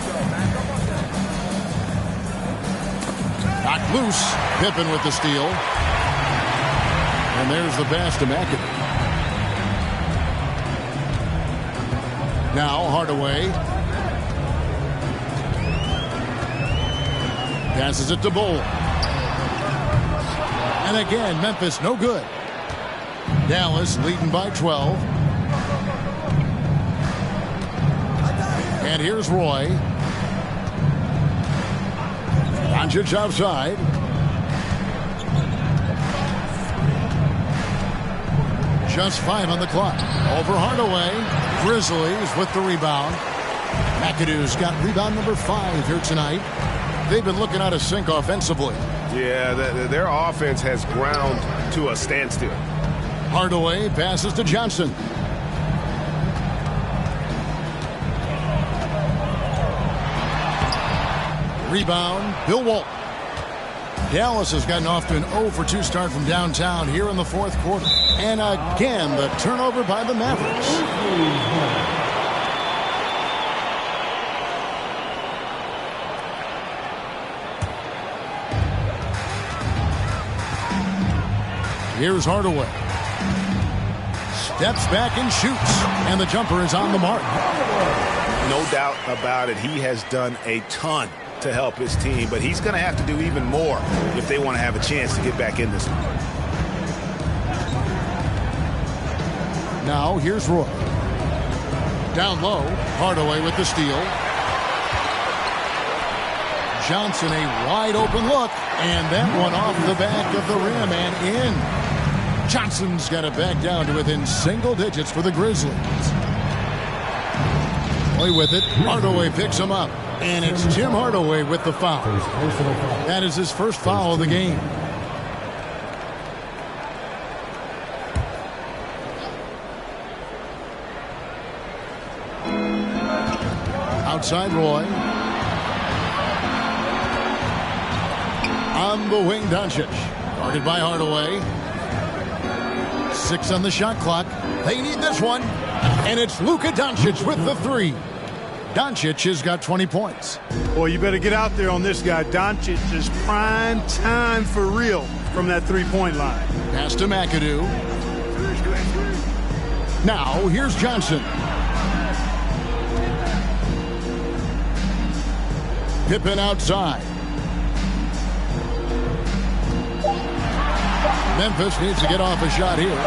S1: Knocked loose. Pippen with the steal. And there's the pass to McAdoo. Now Hardaway. Passes it to Bowles. And again, Memphis no good. Dallas leading by 12. And here's Roy. Doncic outside. Just 5 on the clock. Over Hardaway. Grizzlies with the rebound. McAdoo's got rebound number 5 here tonight. They've been looking out of sync offensively.
S3: Yeah, their offense has ground to a standstill.
S1: Hardaway passes to Johnson. Rebound, Bill Walton. Dallas has gotten off to an 0-for-2 start from downtown here in the fourth quarter. And again, the turnover by the Mavericks. Here's Hardaway. Steps back and shoots. And the jumper is on the mark.
S3: No doubt about it. He has done a ton to help his team, but he's going to have to do even more if they want to have a chance to get back in this one.
S1: Now here's Roy. Down low, Hardaway with the steal. Johnson, a wide open look, and that one off the back of the rim and in. Johnson's got it back down to within single digits for the Grizzlies. Roy with it. Hardaway picks him up. And it's Tim Hardaway with the foul. That is his first foul of the game. Outside Roy. On the wing, Doncic. Guarded by Hardaway. 6 on the shot clock. They need this one. And it's Luka Doncic with the three. Doncic has got 20 points.
S2: Boy, you better get out there on this guy. Doncic is prime time for real from that three-point line.
S1: Pass to McAdoo. Now, here's Johnson. Pippen outside. Memphis needs to get off a shot here.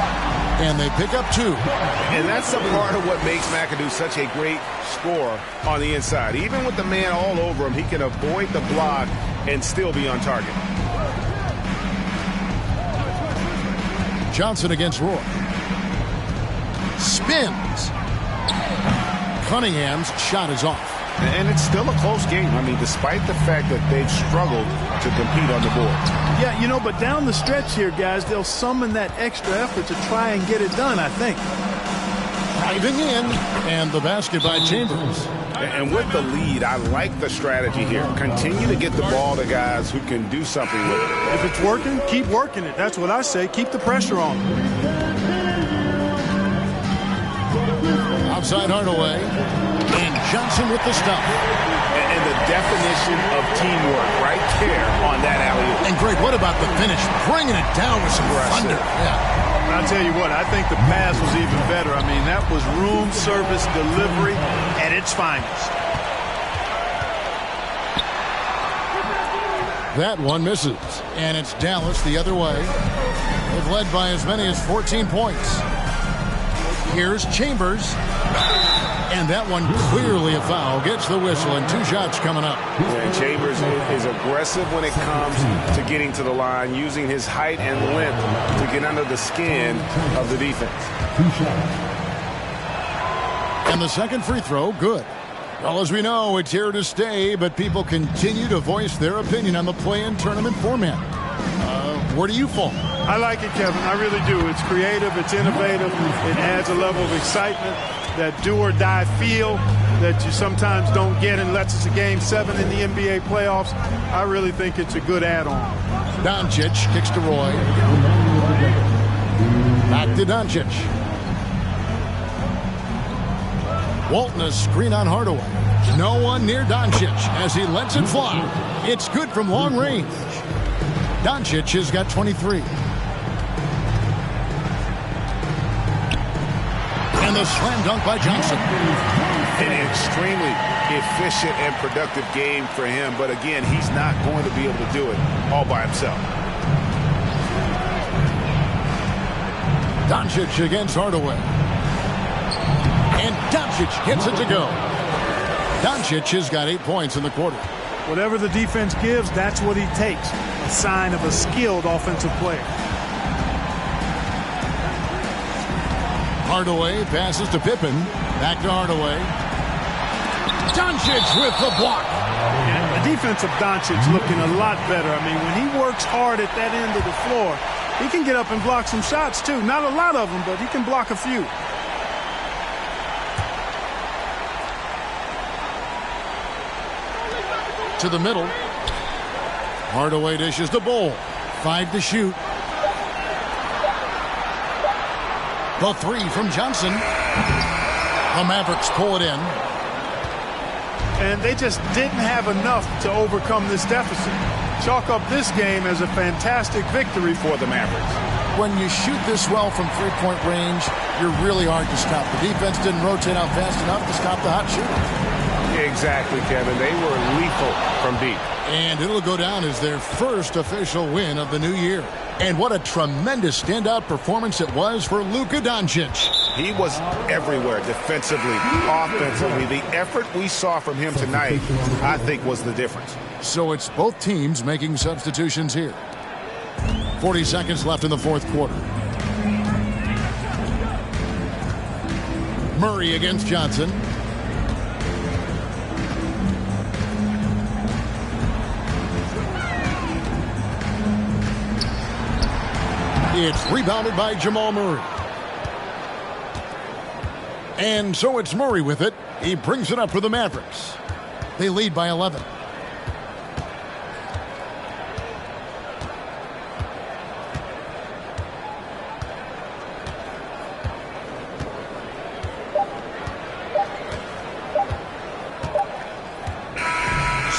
S1: And they pick up 2.
S3: And that's a part of what makes McAdoo such a great scorer on the inside. Even with the man all over him, he can avoid the block and still be on target.
S1: Johnson against Roy. Spins. Cunningham's shot is off.
S3: And it's still a close game. I mean, despite the fact that they've struggled to compete on the board.
S2: Yeah, you know, but down the stretch here, guys, they'll summon that extra effort to try and get it done, I think.
S1: Driving in, and the basket by Chambers.
S3: And with the lead, I like the strategy here. Continue to get the ball to guys who can do something with it.
S2: If it's working, keep working it. That's what I say. Keep the pressure on.
S1: Outside Hardaway. And Johnson with the stop.
S3: And the definition of teamwork right there on that alley-oop.
S1: And Greg, what about the finish? Bringing it down with some thunder. Yeah.
S2: I'll tell you what, I think the pass was even better. I mean, that was room service delivery at its finest.
S1: That one misses. And it's Dallas the other way. They've led by as many as 14 points. Here's Chambers. And that one clearly a foul. Gets the whistle and 2 shots coming up.
S3: And Chambers is aggressive when it comes to getting to the line, using his height and length to get under the skin of the defense.
S1: And the second free throw, good. Well, as we know, it's here to stay, but people continue to voice their opinion on the play-in tournament format. Where do you fall?
S2: I like it, Kevin. I really do. It's creative. It's innovative. It adds a level of excitement, that do-or-die feel that you sometimes don't get unless it's a Game 7 in the NBA playoffs. I really think it's a good add-on.
S1: Doncic kicks to Roy. Back to Doncic. Walton a screen on Hardaway. No one near Doncic as he lets it fly. It's good from long range. Doncic has got 23. And the slam dunk by Johnson.
S3: An extremely efficient and productive game for him. But again, he's not going to be able to do it all by himself.
S1: Doncic against Hardaway. And Doncic hits it to go. Doncic has got 8 points in the quarter.
S2: Whatever the defense gives, that's what he takes. A sign of a skilled offensive player.
S1: Hardaway passes to Pippen. Back to Hardaway. Doncic with the block.
S2: And defense of Doncic looking a lot better. I mean, when he works hard at that end of the floor, he can get up and block some shots too. Not a lot of them, but he can block a few.
S1: To the middle. Hardaway dishes the Bowl. 5 to shoot. The 3 from Johnson. The Mavericks pull it in.
S2: And they just didn't have enough to overcome this deficit. Chalk up this game as a fantastic victory for the Mavericks.
S1: When you shoot this well from three-point range, you're really hard to stop. The defense didn't rotate out fast enough to stop the hot shooter.
S3: Exactly, Kevin. They were lethal from deep.
S1: And it'll go down as their first official win of the new year. And what a tremendous standout performance it was for Luka Doncic.
S3: He was everywhere, defensively, offensively. The effort we saw from him tonight, I think, was the difference.
S1: So it's both teams making substitutions here. 40 seconds left in the fourth quarter. Murray against Johnson. It's rebounded by Jamal Murray. And so it's Murray with it. He brings it up for the Mavericks. They lead by 11.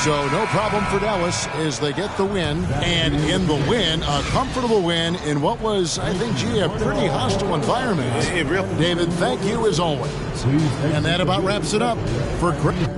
S1: So no problem for Dallas as they get the win. And in the win, a comfortable win in what was, I think, gee, a pretty hostile environment. David, thank you as always. And that about wraps it up for Greg.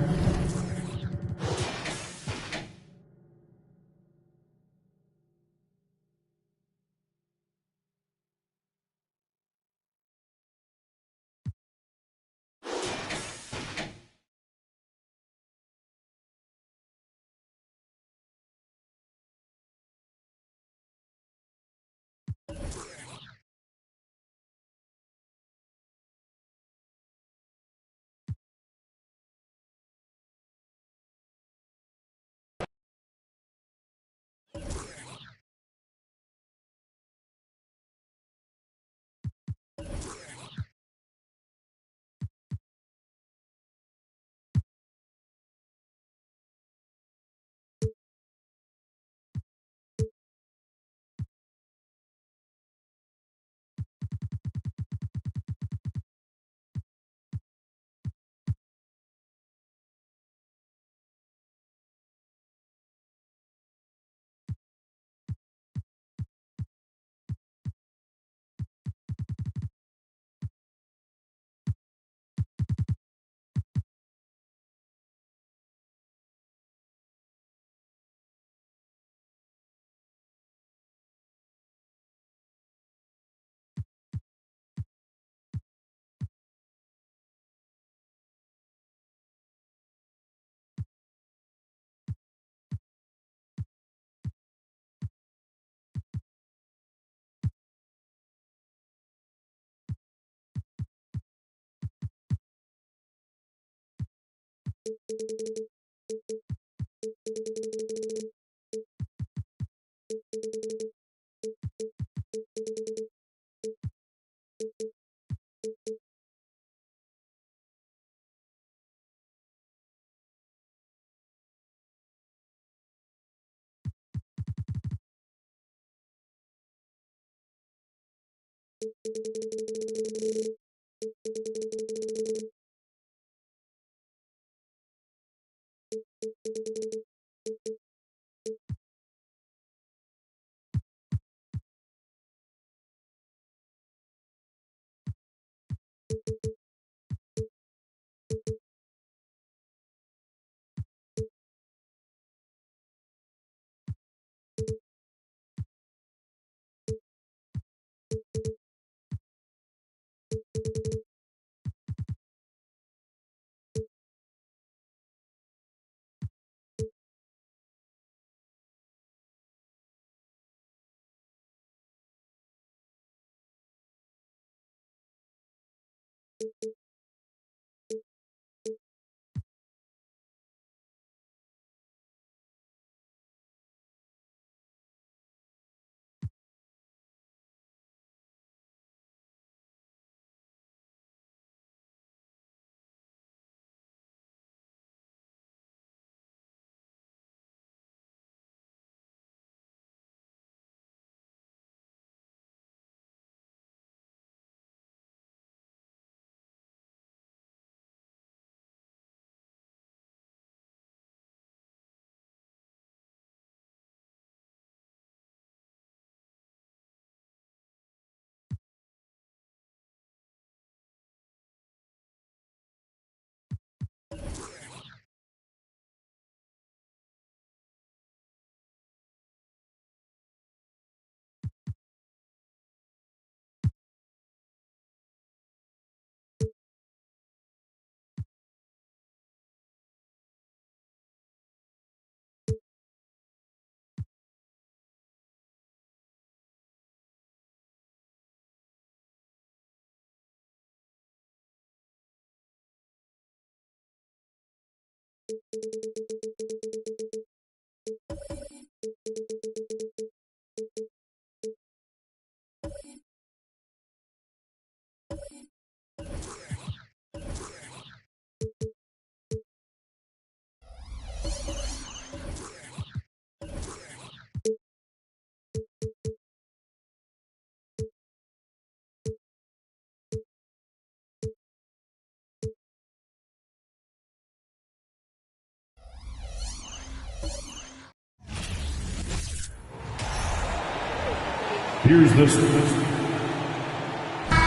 S10: Here's this.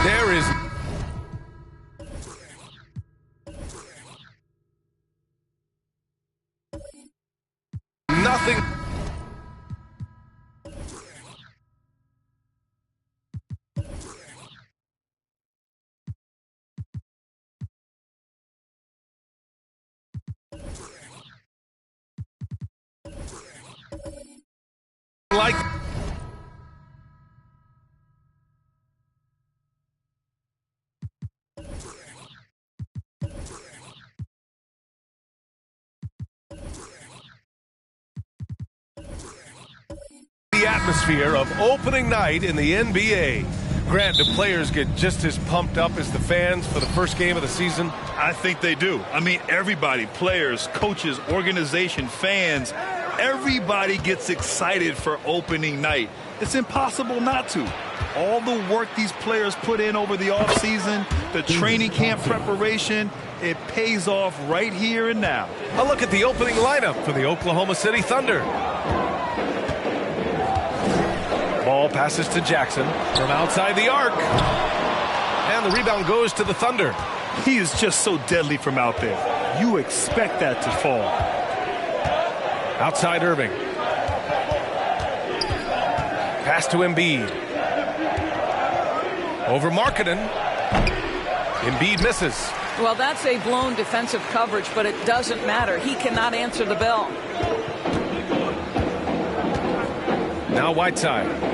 S11: There is nothing. Like the atmosphere of opening night in the NBA. Grant, do players get just as pumped up as the fans for the first game of the season?
S12: I think they do. I mean, everybody, players, coaches, organization, fans, everybody gets excited for opening night. It's impossible not to. All the work these players put in over the offseason, the training camp preparation, it pays off right here and now.
S11: A look at the opening lineup for the Oklahoma City Thunder. Ball passes to Jackson from outside the arc. And the rebound goes to the Thunder.
S12: He is just so deadly from out there. You expect that to fall.
S11: Outside Irving. Pass to Embiid. Over Markkanen. Embiid misses.
S13: Well, that's a blown defensive coverage, but it doesn't matter. He cannot answer the bell.
S11: Now Whiteside.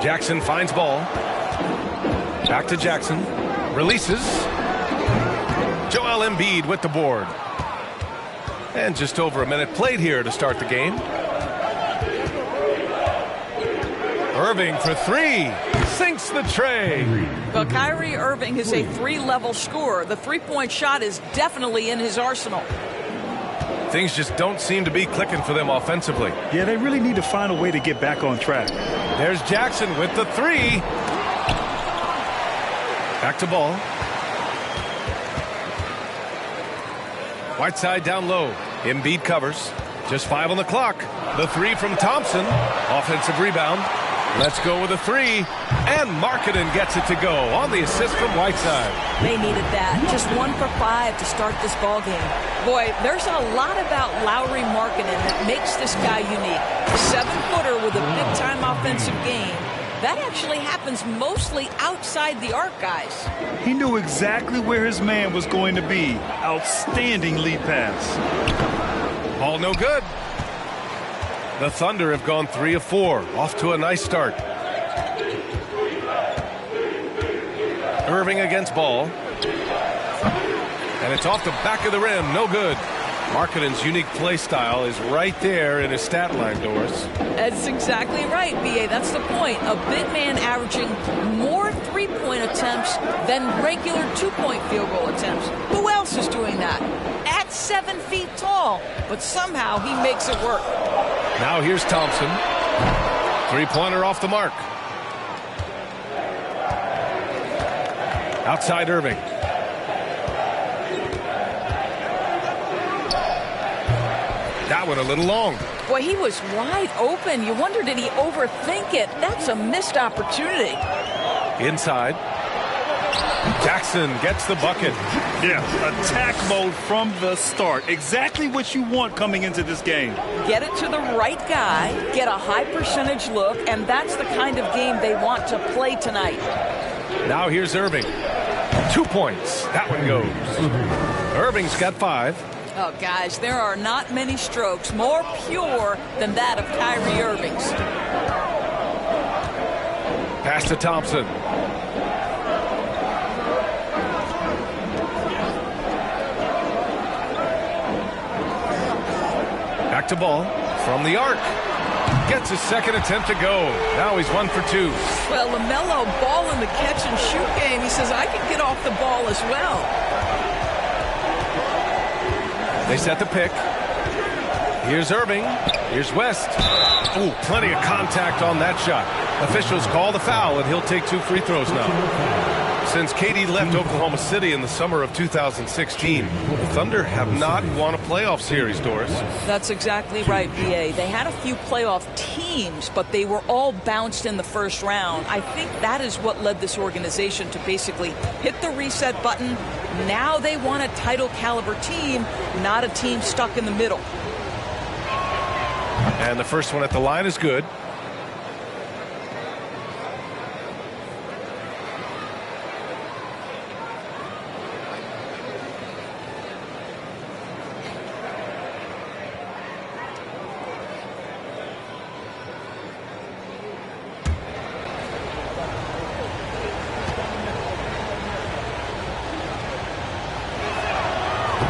S11: Jackson finds ball. Back to Jackson. Releases. Joel Embiid with the board. And just over a minute played here to start the game. Irving for three. Sinks the tray.
S13: Well, Kyrie Irving is a three-level scorer. The three-point shot is definitely in his arsenal.
S11: Things just don't seem to be clicking for them offensively.
S12: Yeah, they really need to find a way to get back on track.
S11: There's Jackson with the three. Back to ball. Whiteside down low. Embiid covers. Just 5 on the clock. The three from Thompson. Offensive rebound. Let's go with a three. And Markkanen gets it to go on the assist from Whiteside.
S13: They needed that. Just 1 for 5 to start this ball game. Boy, there's a lot about Lauri Markkanen that makes this guy unique. A 7-footer with a big-time offensive game. That actually happens mostly outside the arc, guys.
S12: He knew exactly where his man was going to be. Outstanding lead pass.
S11: All no good. The Thunder have gone 3 of 4. Off to a nice start. Irving against ball. And it's off the back of the rim. No good. Markkanen's unique play style is right there in his stat line, Doris.
S13: That's exactly right, B.A. That's the point. A big man averaging more three-point attempts than regular two-point field goal attempts. Who else is doing that? At 7 feet tall. But somehow he makes it work.
S11: Now here's Thompson. Three-pointer off the mark. Outside Irving. That one a little long.
S13: Boy, he was wide open. You wonder, did he overthink it? That's a missed opportunity.
S11: Inside. Jackson gets the bucket.
S12: Yeah, attack mode from the start. Exactly what you want coming into this game.
S13: Get it to the right guy, get a high percentage look, and that's the kind of game they want to play tonight.
S11: Now here's Irving. 2 points. That one goes. Irving's got 5.
S13: Oh, guys, there are not many strokes more pure than that of Kyrie Irving's.
S11: Pass to Thompson. Back to ball from the arc. Gets his second attempt to go. Now he's 1 for 2.
S13: Well, LaMelo ball in the catch and shoot game. He says, I can get off the ball as well.
S11: They set the pick. Here's Irving. Here's West. Oh, plenty of contact on that shot. Officials call the foul, and he'll take 2 free throws now. Since KD left Oklahoma City in the summer of 2016, the Thunder have not won a playoff series, Doris.
S13: That's exactly right, BA. They had a few playoff teams, but they were all bounced in the first round. I think that is what led this organization to basically hit the reset button. Now they want a title caliber team, not a team stuck in the middle.
S11: And the first one at the line is good.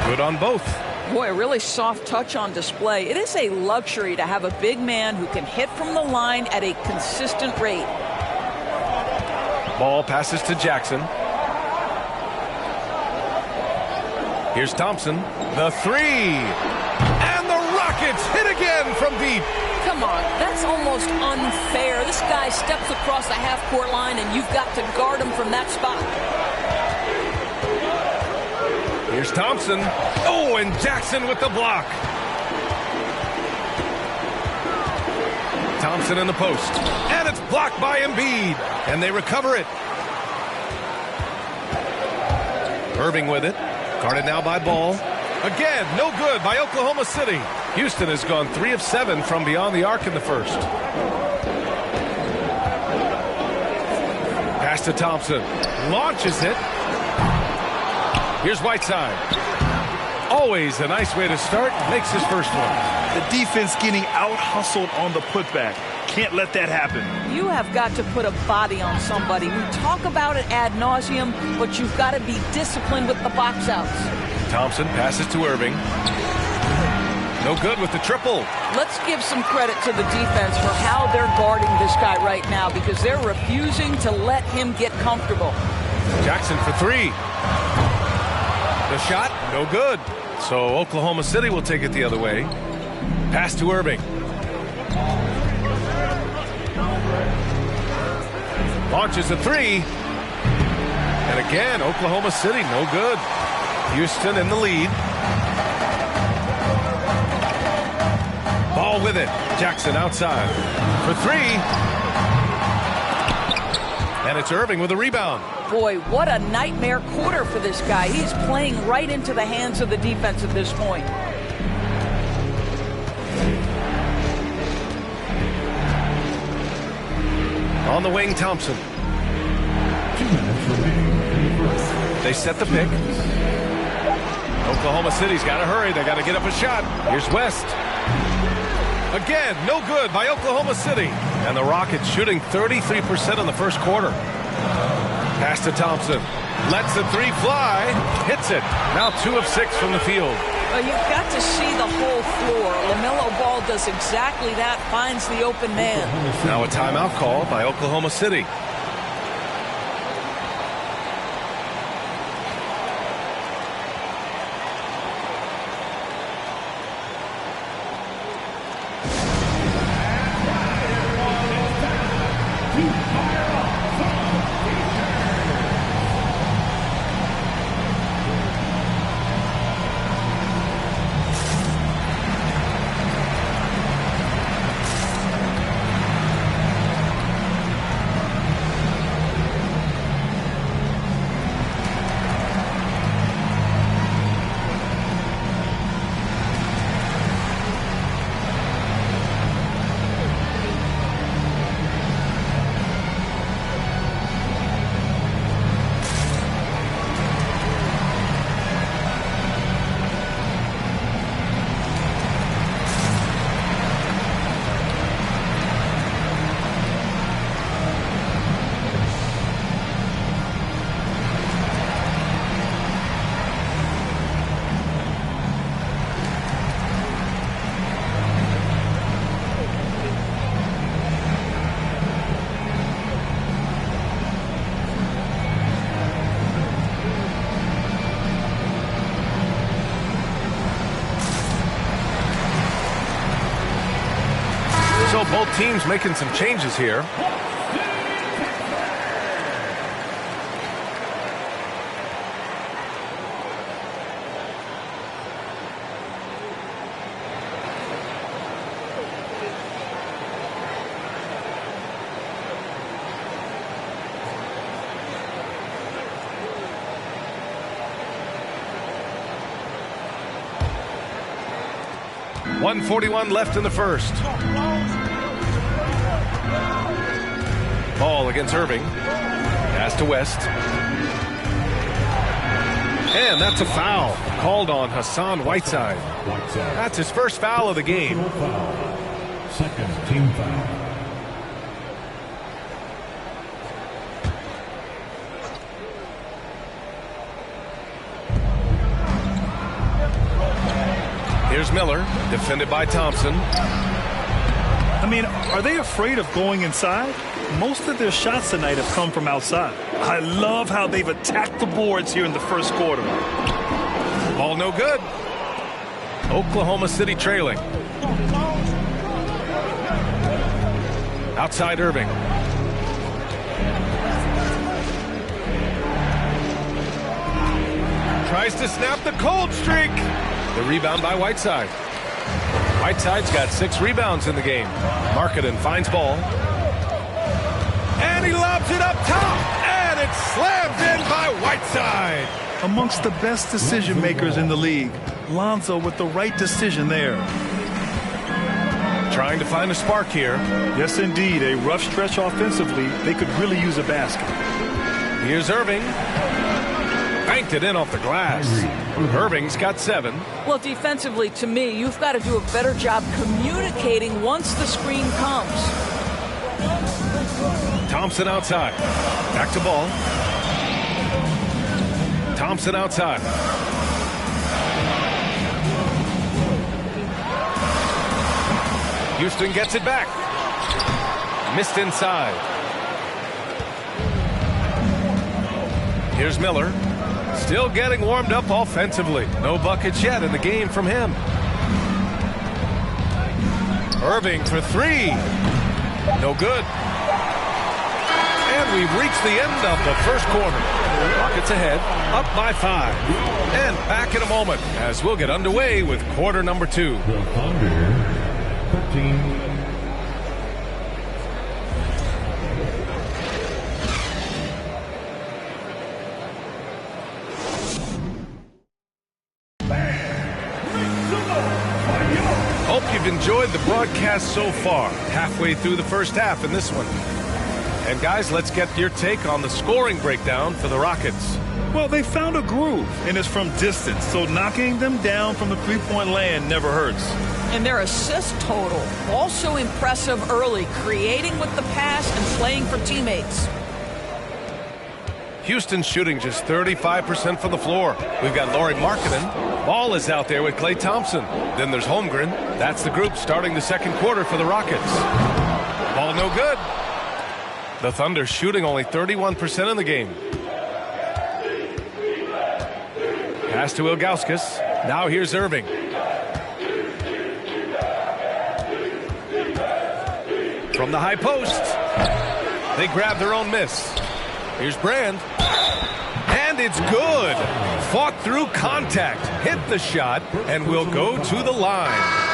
S11: Good on both.
S13: Boy, a really soft touch on display. It is a luxury to have a big man who can hit from the line at a consistent rate.
S11: Ball passes to Jackson. Here's Thompson. The three. And the Rockets hit again from deep.
S13: Come on, that's almost unfair. This guy steps across the half-court line, and you've got to guard him from that spot.
S11: Here's Thompson. Oh, and Jackson with the block. Thompson in the post. And it's blocked by Embiid. And they recover it. Irving with it. Guarded now by Ball. Again, no good by Oklahoma City. Houston has gone 3 of 7 from beyond the arc in the first. Pass to Thompson. Launches it. Here's Whiteside. Always a nice way to start. Makes his first one.
S12: The defense getting out-hustled on the putback. Can't let that happen.
S13: You have got to put a body on somebody. We talk about it ad nauseum, but you've got to be disciplined with the box outs.
S11: Thompson passes to Irving. No good with the triple.
S13: Let's give some credit to the defense for how they're guarding this guy right now, because they're refusing to let him get comfortable.
S11: Jackson for three. The shot, no good. So Oklahoma City will take it the other way. Pass to Irving. Launches a three. And again, Oklahoma City, no good. Houston in the lead. Ball with it. Jackson outside for three. And it's Irving with a rebound.
S13: Boy, what a nightmare quarter for this guy. He's playing right into the hands of the defense at this point.
S11: On the wing, Thompson. They set the pick. Oklahoma City's got to hurry. They got to get up a shot. Here's West. Again, no good by Oklahoma City. And the Rockets shooting 33% in the first quarter. Pass to Thompson. Lets the three fly. Hits it. Now 2 of 6 from the field.
S13: You've got to see the whole floor. LaMelo Ball does exactly that. Finds the open man.
S11: Now a timeout call by Oklahoma City. So both teams making some changes here. 1:41 left in the first. Ball against Irving. Pass to West. And that's a foul called on Hassan Whiteside. That's his first foul of the game.
S10: Second team foul.
S11: Here's Miller, defended by Thompson.
S12: I mean, are they afraid of going inside? Most of their shots tonight have come from outside. I love how they've attacked the boards here in the first quarter.
S11: Ball no good. Oklahoma City trailing. Outside Irving. Tries to snap the cold streak. The rebound by Whiteside. Whiteside's got 6 rebounds in the game. Markkanen finds ball. And he lobs it up top. And it's slammed in by Whiteside.
S12: Amongst the best decision makers in the league. Lonzo with the right decision there.
S11: Trying to find a spark here.
S12: Yes, indeed. A rough stretch offensively. They could really use a basket.
S11: Here's Irving. Banked it in off the glass. Irving's got 7.
S13: Well, defensively, to me, you've got to do a better job communicating once the screen comes.
S11: Thompson outside. Back to ball. Thompson outside. Houston gets it back. Missed inside. Here's Miller. Still getting warmed up offensively. No buckets yet in the game from him. Irving for 3. No good. And we've reached the end of the first quarter. Rockets ahead, up by 5. And back in a moment as we'll get underway with quarter number 2.
S10: The Thunder, 13.
S11: Hope you've enjoyed the broadcast so far. Halfway through the first half in this one. And guys, let's get your take on the scoring breakdown for the Rockets.
S12: Well, they found a groove, and it's from distance, so knocking them down from the three-point land never hurts.
S13: And their assist total, also impressive early, creating with the pass and playing for teammates.
S11: Houston shooting just 35% from the floor. We've got Lauri Markkanen. Ball is out there with Klay Thompson. Then there's Holmgren. That's the group starting the second quarter for the Rockets. Ball no good. The Thunder shooting only 31% in the game. Pass to Ilgauskas. Now here's Irving. From the high post. They grab their own miss. Here's Brand. And it's good. Fought through contact. Hit the shot and will go to the line.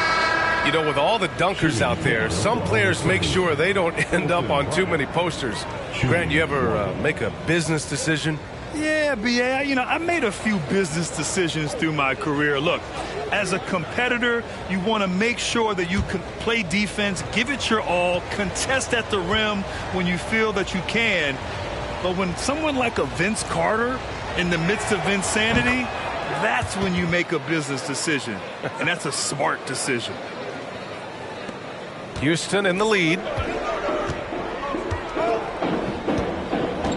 S11: You know, with all the dunkers out there, some players make sure they don't end up on too many posters. Grant, you ever make a business decision?
S12: Yeah, B.A., I made a few business decisions through my career. Look, as a competitor, you want to make sure that you can play defense, give it your all, contest at the rim when you feel that you can. But when someone like a Vince Carter in the midst of insanity, that's when you make a business decision. And that's a smart decision.
S11: Houston in the lead.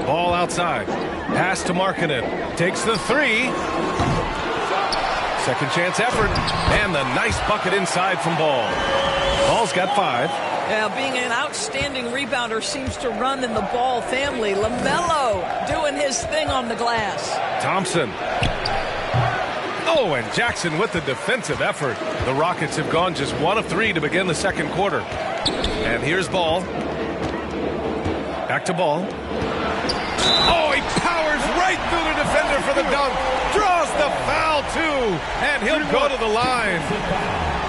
S11: Ball outside. Pass to Markkanen. Takes the 3. Second chance effort. And the nice bucket inside from Ball. Ball's got 5.
S13: Yeah, being an outstanding rebounder seems to run in the Ball family. LaMelo doing his thing on the glass.
S11: Thompson. Oh, and Jackson with the defensive effort. The Rockets have gone just 1 of 3 to begin the second quarter. And here's Ball. Back to Ball. Oh, he powers right through the defender for the dunk. Draws the foul, too. And he'll go to the line.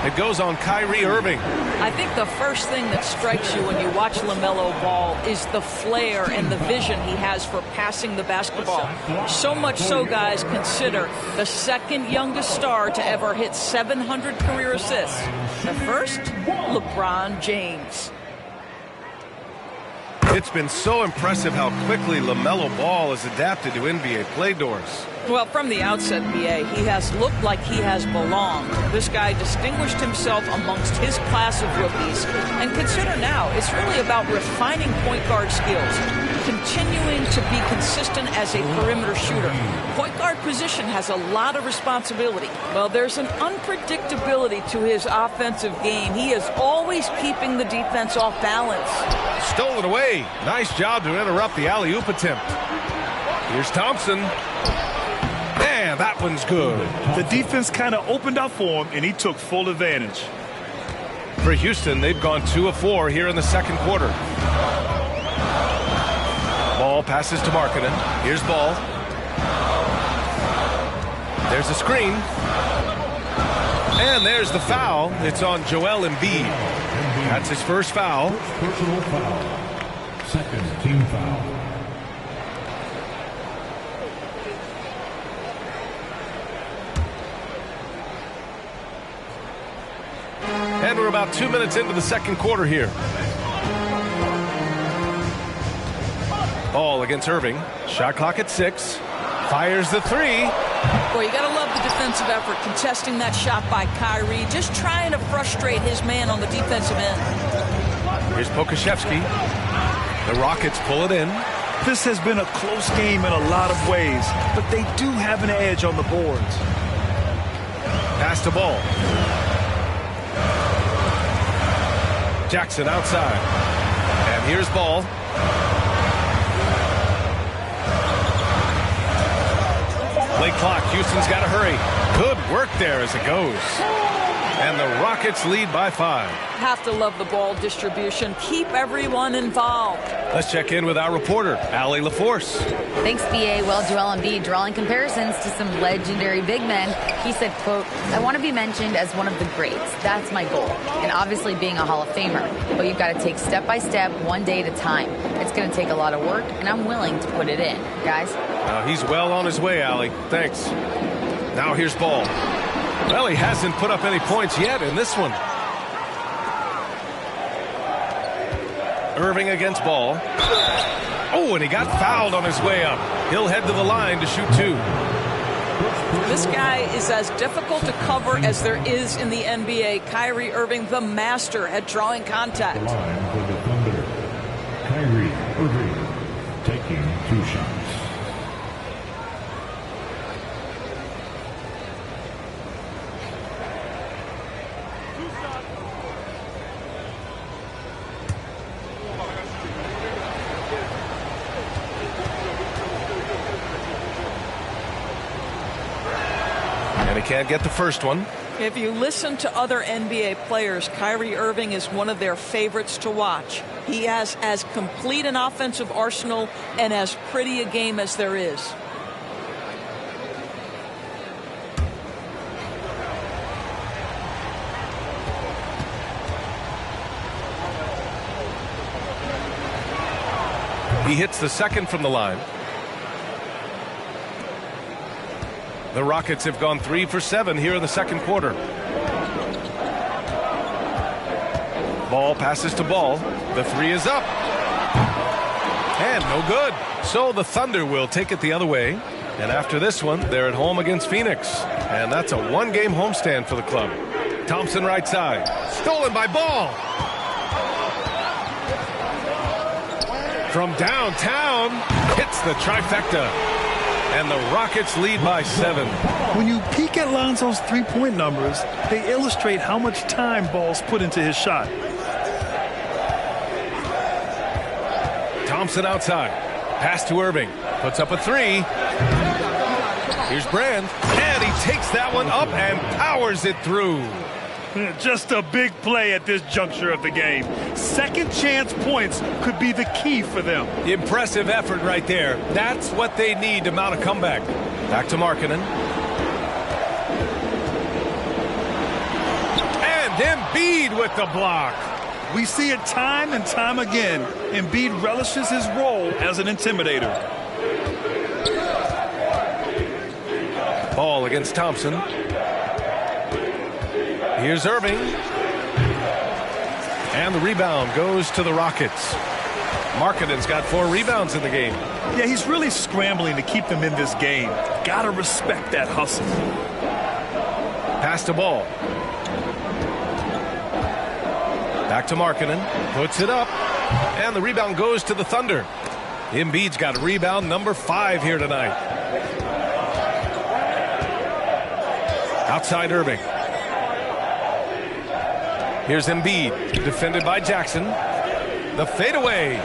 S11: It goes on Kyrie Irving.
S13: I think the first thing that strikes you when you watch LaMelo Ball is the flair and the vision he has for passing the basketball. So much so, guys, consider the second youngest star to ever hit 700 career assists. The first, LeBron James.
S11: It's been so impressive how quickly LaMelo Ball has adapted to NBA play doors.
S13: Well, from the outset, B.A., he has looked like he has belonged. This guy distinguished himself amongst his class of rookies. And consider now, it's really about refining point guard skills, continuing to be consistent as a perimeter shooter. Point guard position has a lot of responsibility. Well, there's an unpredictability to his offensive game. He is always keeping the defense off balance.
S11: Stolen away. Nice job to interrupt the alley-oop attempt. Here's Thompson. And that one's good.
S12: The defense kind of opened up for him, and he took full advantage.
S11: For Houston, they've gone 2 of 4 here in the second quarter. Ball passes to Markkanen. Here's Ball. There's a screen. And there's the foul. It's on Joel Embiid. That's his first foul.
S10: Personal foul. Second team foul.
S11: And we're about 2 minutes into the second quarter here. Ball against Irving. Shot clock at 6. Fires the 3.
S13: Boy, you got to love the defensive effort, contesting that shot by Kyrie, just trying to frustrate his man on the defensive end.
S11: Here's Pokusevski. The Rockets pull it in.
S12: This has been a close game in a lot of ways, but they do have an edge on the boards.
S11: Pass to Ball. Jackson outside. And here's Ball. Late clock. Houston's got to hurry. Good work there as it goes. And the Rockets lead by 5.
S13: Have to love the ball distribution. Keep everyone involved.
S11: Let's check in with our reporter, Allie LaForce.
S14: Thanks, B.A. Well, Joel Embiid drawing comparisons to some legendary big men. He said, quote, "I want to be mentioned as one of the greats. That's my goal. And obviously being a Hall of Famer. But you've got to take step by step, one day at a time. It's going to take a lot of work, and I'm willing to put it in. Guys?"
S11: He's well on his way, Allie. Thanks. Now here's Ball. Well, he hasn't put up any points yet in this one. Irving against Ball. Oh, and he got fouled on his way up. He'll head to the line to shoot 2.
S13: This guy is as difficult to cover as there is in the NBA. Kyrie Irving, the master at drawing contact.
S10: The line for the Thunder. Kyrie Irving taking 2 shots.
S11: And he can't get the first one.
S13: If you listen to other NBA players, Kyrie Irving is one of their favorites to watch. He has as complete an offensive arsenal and as pretty a game as there is.
S11: He hits the second from the line. The Rockets have gone 3 for 7 here in the second quarter. Ball passes to Ball. The 3 is up. And no good. So the Thunder will take it the other way. And after this one, they're at home against Phoenix. And that's a 1-game homestand for the club. Thompson right side. Stolen by Ball. From downtown, hits the trifecta. And the Rockets lead by 7.
S12: When you peek at Lonzo's three-point numbers, they illustrate how much time Ball's put into his shot.
S11: Thompson outside. Pass to Irving. Puts up a 3. Here's Brand. And he takes that one up and powers it through.
S12: Just a big play at this juncture of the game. Second chance points could be the key for them.
S11: Impressive effort right there. That's what they need to mount a comeback. Back to Markkanen. And Embiid with the block.
S12: We see it time and time again. Embiid relishes his role as an intimidator.
S11: Ball against Thompson. Here's Irving. And the rebound goes to the Rockets. Markkanen's got 4 rebounds in the game.
S12: Yeah, he's really scrambling to keep them in this game. Gotta respect that hustle.
S11: Pass to Ball. Back to Markkanen. Puts it up. And the rebound goes to the Thunder. Embiid's got rebound number 5 here tonight. Outside Irving. Here's Embiid. Defended by Jackson. The fadeaway.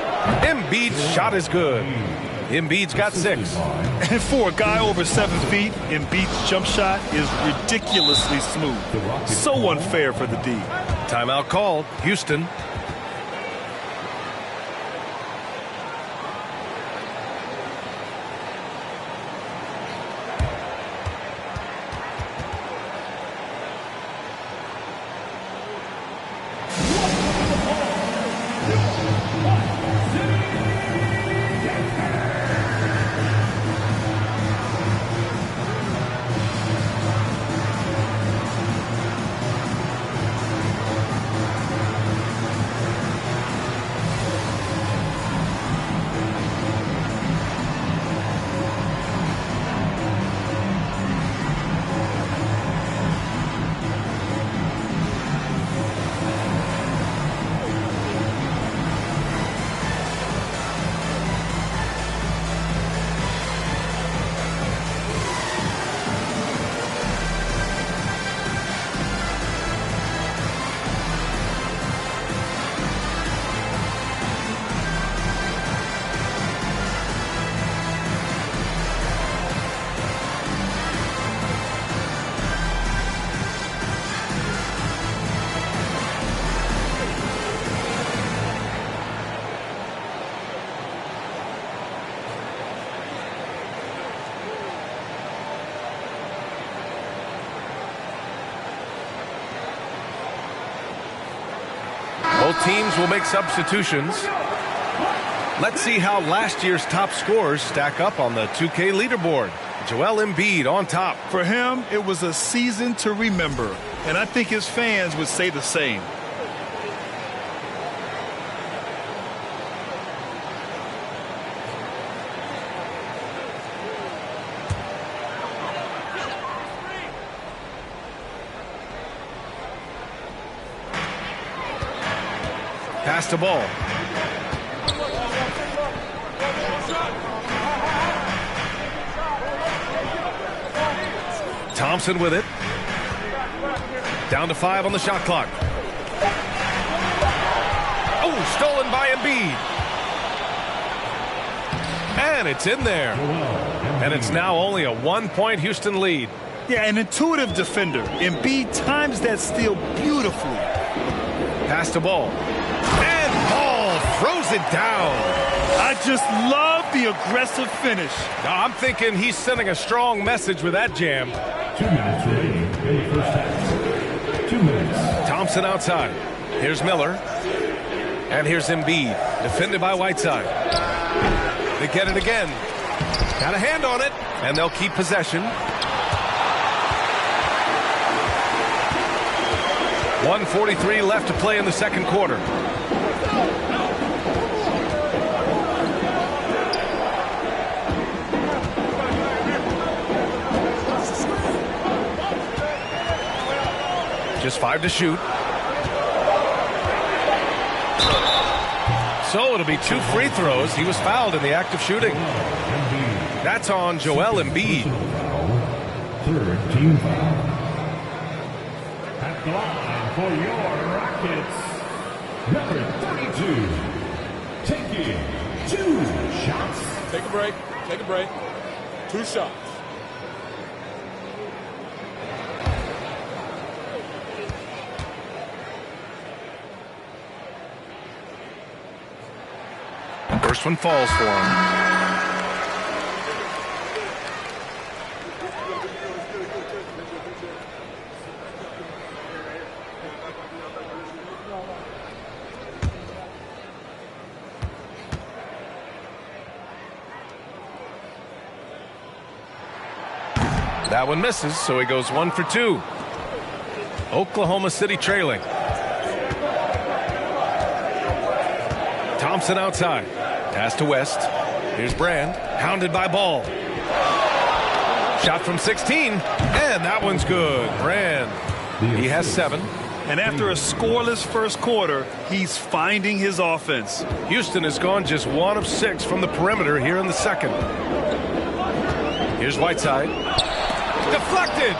S11: Embiid's shot is good. Embiid's got 6.
S12: And for a guy over 7 feet, Embiid's jump shot is ridiculously smooth. So unfair for the D.
S11: Timeout called. Houston. Both teams will make substitutions. Let's see how last year's top scorers stack up on the 2K leaderboard. Joel Embiid on top.
S12: For him, it was a season to remember, and I think his fans would say the same.
S11: Pass to Ball. Thompson with it. Down to 5 on the shot clock. Oh, stolen by Embiid. And it's in there. And it's now only a 1-point Houston lead.
S12: Yeah, an intuitive defender. Embiid times that steal beautifully.
S11: Pass to Ball. And Ball throws it down.
S12: I just love the aggressive finish.
S11: Now, I'm thinking he's sending a strong message with that jam.
S10: 2 minutes remaining in the first half. 2 minutes.
S11: Thompson outside. Here's Miller. And here's Embiid. Defended by Whiteside. They get it again. Got a hand on it. And they'll keep possession. 1:43 left to play in the second quarter. Just 5 to shoot. So it'll be 2 free throws. He was fouled in the act of shooting. That's on Joel Embiid.
S10: Third team foul. At the line for your Rockets, number 32, taking 2 shots.
S15: Take a break. Take a break. 2 shots.
S11: First one falls for him. That one misses, so he goes 1 for 2. Oklahoma City trailing. Thompson outside. Pass to West. Here's Brand, hounded by Ball. Shot from 16, and that one's good. Brand, he has 7.
S12: And after a scoreless first quarter, he's finding his offense.
S11: Houston has gone just 1 of 6 from the perimeter here in the second. Here's Whiteside. Deflected.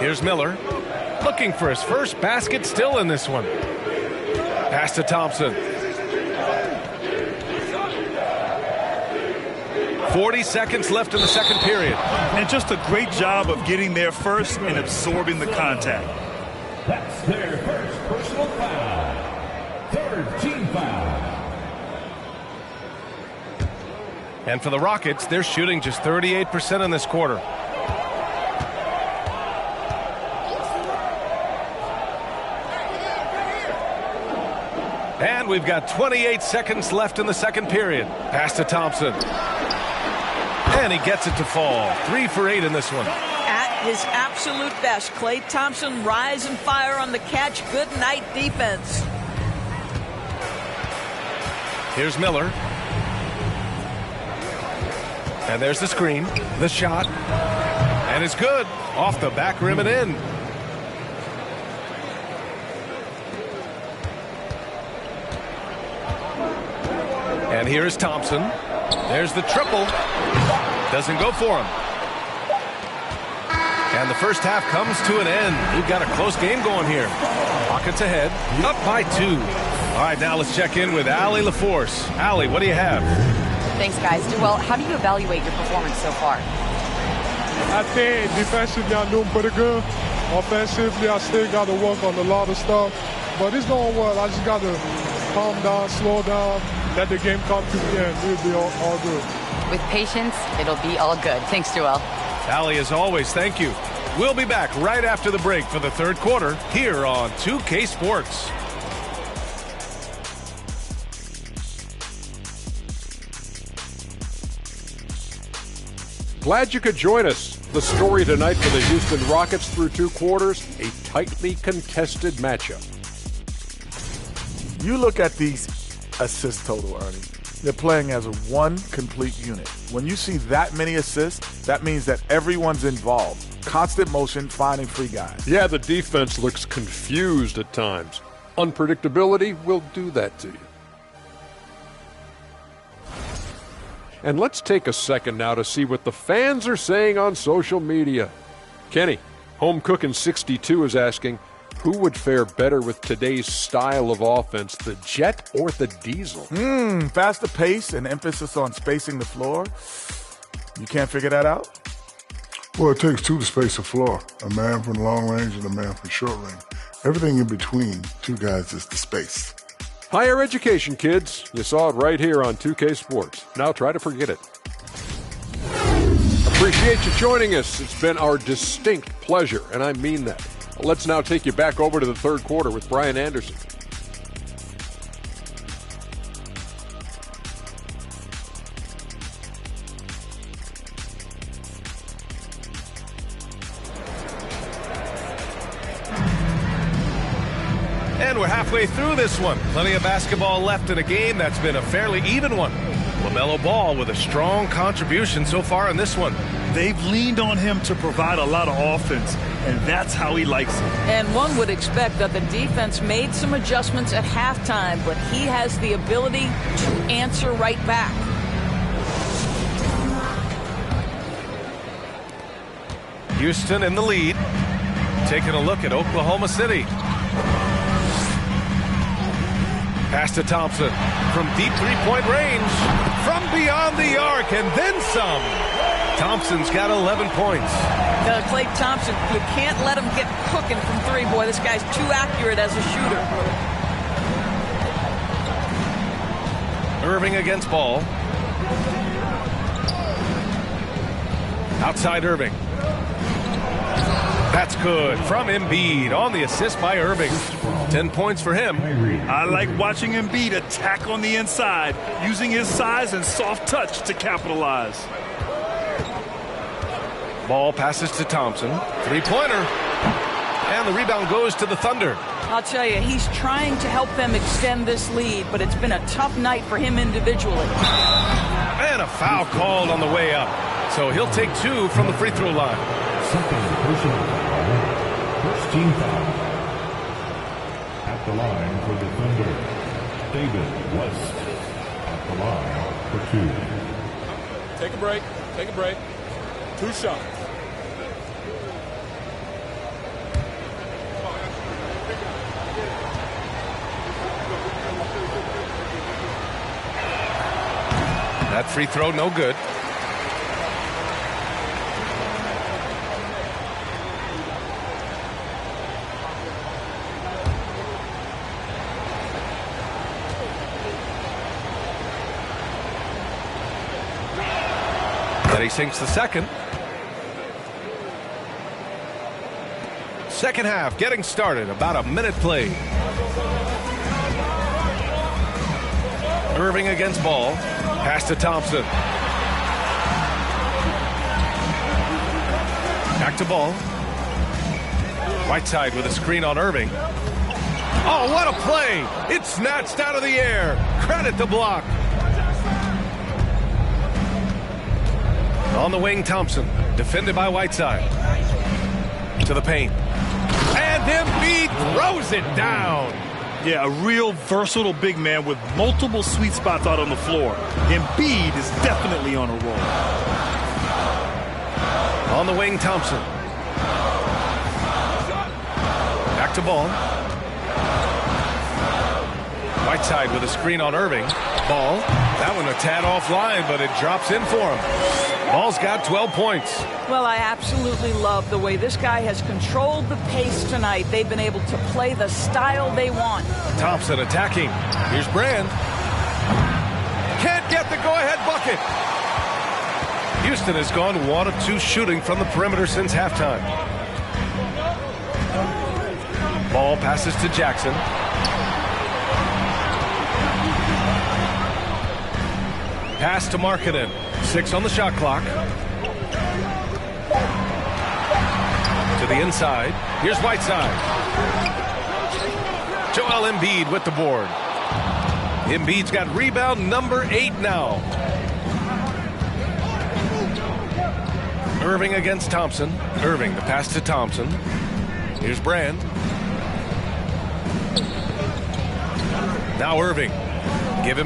S11: Here's Miller, looking for his first basket still in this one. Pass to Thompson. 40 seconds left in the second period.
S12: And just a great job of getting there first and absorbing the contact.
S10: That's their first personal foul. Third team foul.
S11: And for the Rockets, they're shooting just 38% in this quarter. And we've got 28 seconds left in the second period. Pass to Thompson. And he gets it to fall. 3 for 8 in this one.
S13: At his absolute best, Klay Thompson rise and fire on the catch. Good night defense.
S11: Here's Miller. And there's the screen. The shot. And it's good. Off the back rim and in. And here's Thompson. There's the triple. Doesn't go for him. And the first half comes to an end. We've got a close game going here. Rockets ahead. Up by 2. All right, now let's check in with Allie LaForce. Allie, what do you have?
S14: Thanks, guys. Well, how do you evaluate your performance so far?
S16: I think defensively I'm doing pretty good. Offensively, I still got to work on a lot of stuff. But it's going well. I just got to calm down, slow down, let the game come to me, and we'll be all good.
S14: With patience, it'll be all good. Thanks, Joel.
S11: Allie, as always, thank you. We'll be back right after the break for the third quarter here on 2K Sports.
S8: Glad you could join us. The story tonight for the Houston Rockets through 2 quarters, a tightly contested matchup.
S9: You look at these assist total, Ernie. They're playing as one complete unit. When you see that many assists, that means that everyone's involved. Constant motion, finding free guys.
S8: Yeah, the defense looks confused at times. Unpredictability will do that to you. And let's take a second now to see what the fans are saying on social media. Kenny, Home Cookin' 62 is asking, who would fare better with today's style of offense, the Jet or the Diesel?
S9: Faster pace and emphasis on spacing the floor. You can't figure that out?
S4: Well, it takes 2 to space the floor. A man from long range and a man from short range. Everything in between 2 guys is the space.
S8: Higher education, kids. You saw it right here on 2K Sports. Now try to forget it. Appreciate you joining us. It's been our distinct pleasure, and I mean that. Let's now take you back over to the third quarter with Brian Anderson.
S11: And we're halfway through this one. Plenty of basketball left in a game that's been a fairly even one. LaMelo Ball with a strong contribution so far in this one.
S12: They've leaned on him to provide a lot of offense, and that's how he likes it.
S13: And one would expect that the defense made some adjustments at halftime, but he has the ability to answer right back.
S11: Houston in the lead. Taking a look at Oklahoma City. Pass to Thompson from deep three-point range, from beyond the arc, and then some. Thompson's got 11 points.
S13: Klay Thompson, you can't let him get cooking from 3. Boy, this guy's too accurate as a shooter.
S11: Irving against Ball. Outside Irving. That's good from Embiid on the assist by Irving. 10 points for him.
S12: I like watching Embiid attack on the inside, using his size and soft touch to capitalize.
S11: Ball passes to Thompson. Three-pointer. And the rebound goes to the Thunder.
S13: I'll tell you, he's trying to help them extend this lead, but it's been a tough night for him individually.
S11: And a foul called on the way up. So he'll take 2 from the free throw line.
S10: Second personal foul. First team foul. At the line for the Thunder, David West. At the line for 2.
S15: Take a break. Take a break. 2 shots.
S11: That free throw, no good. Then he sinks the second. Second half getting started. About a minute played. Irving against Ball. Pass to Thompson. Back to Ball. Whiteside with a screen on Irving. Oh, what a play! It's snatched out of the air. Credit the block. On the wing, Thompson. Defended by Whiteside. To the paint. And Embiid throws it down.
S12: Yeah, a real versatile big man with multiple sweet spots out on the floor. Embiid is definitely on a roll.
S11: On the wing, Thompson. Back to Ball. Whiteside with a screen on Irving. Ball. That one a tad offline, but it drops in for him. Ball's got 12 points.
S13: Well, I absolutely love the way this guy has controlled the pace tonight. They've been able to play the style they want.
S11: Thompson attacking. Here's Brand. Can't get the go-ahead bucket. Houston has gone 1 of 2 shooting from the perimeter since halftime. Ball passes to Jackson. Pass to Markkanen. 6 on the shot clock. To the inside. Here's Whiteside. Joel Embiid with the board. Embiid's got rebound number 8 now. Irving against Thompson. Irving, the pass to Thompson. Here's Brand. Now Irving. Give him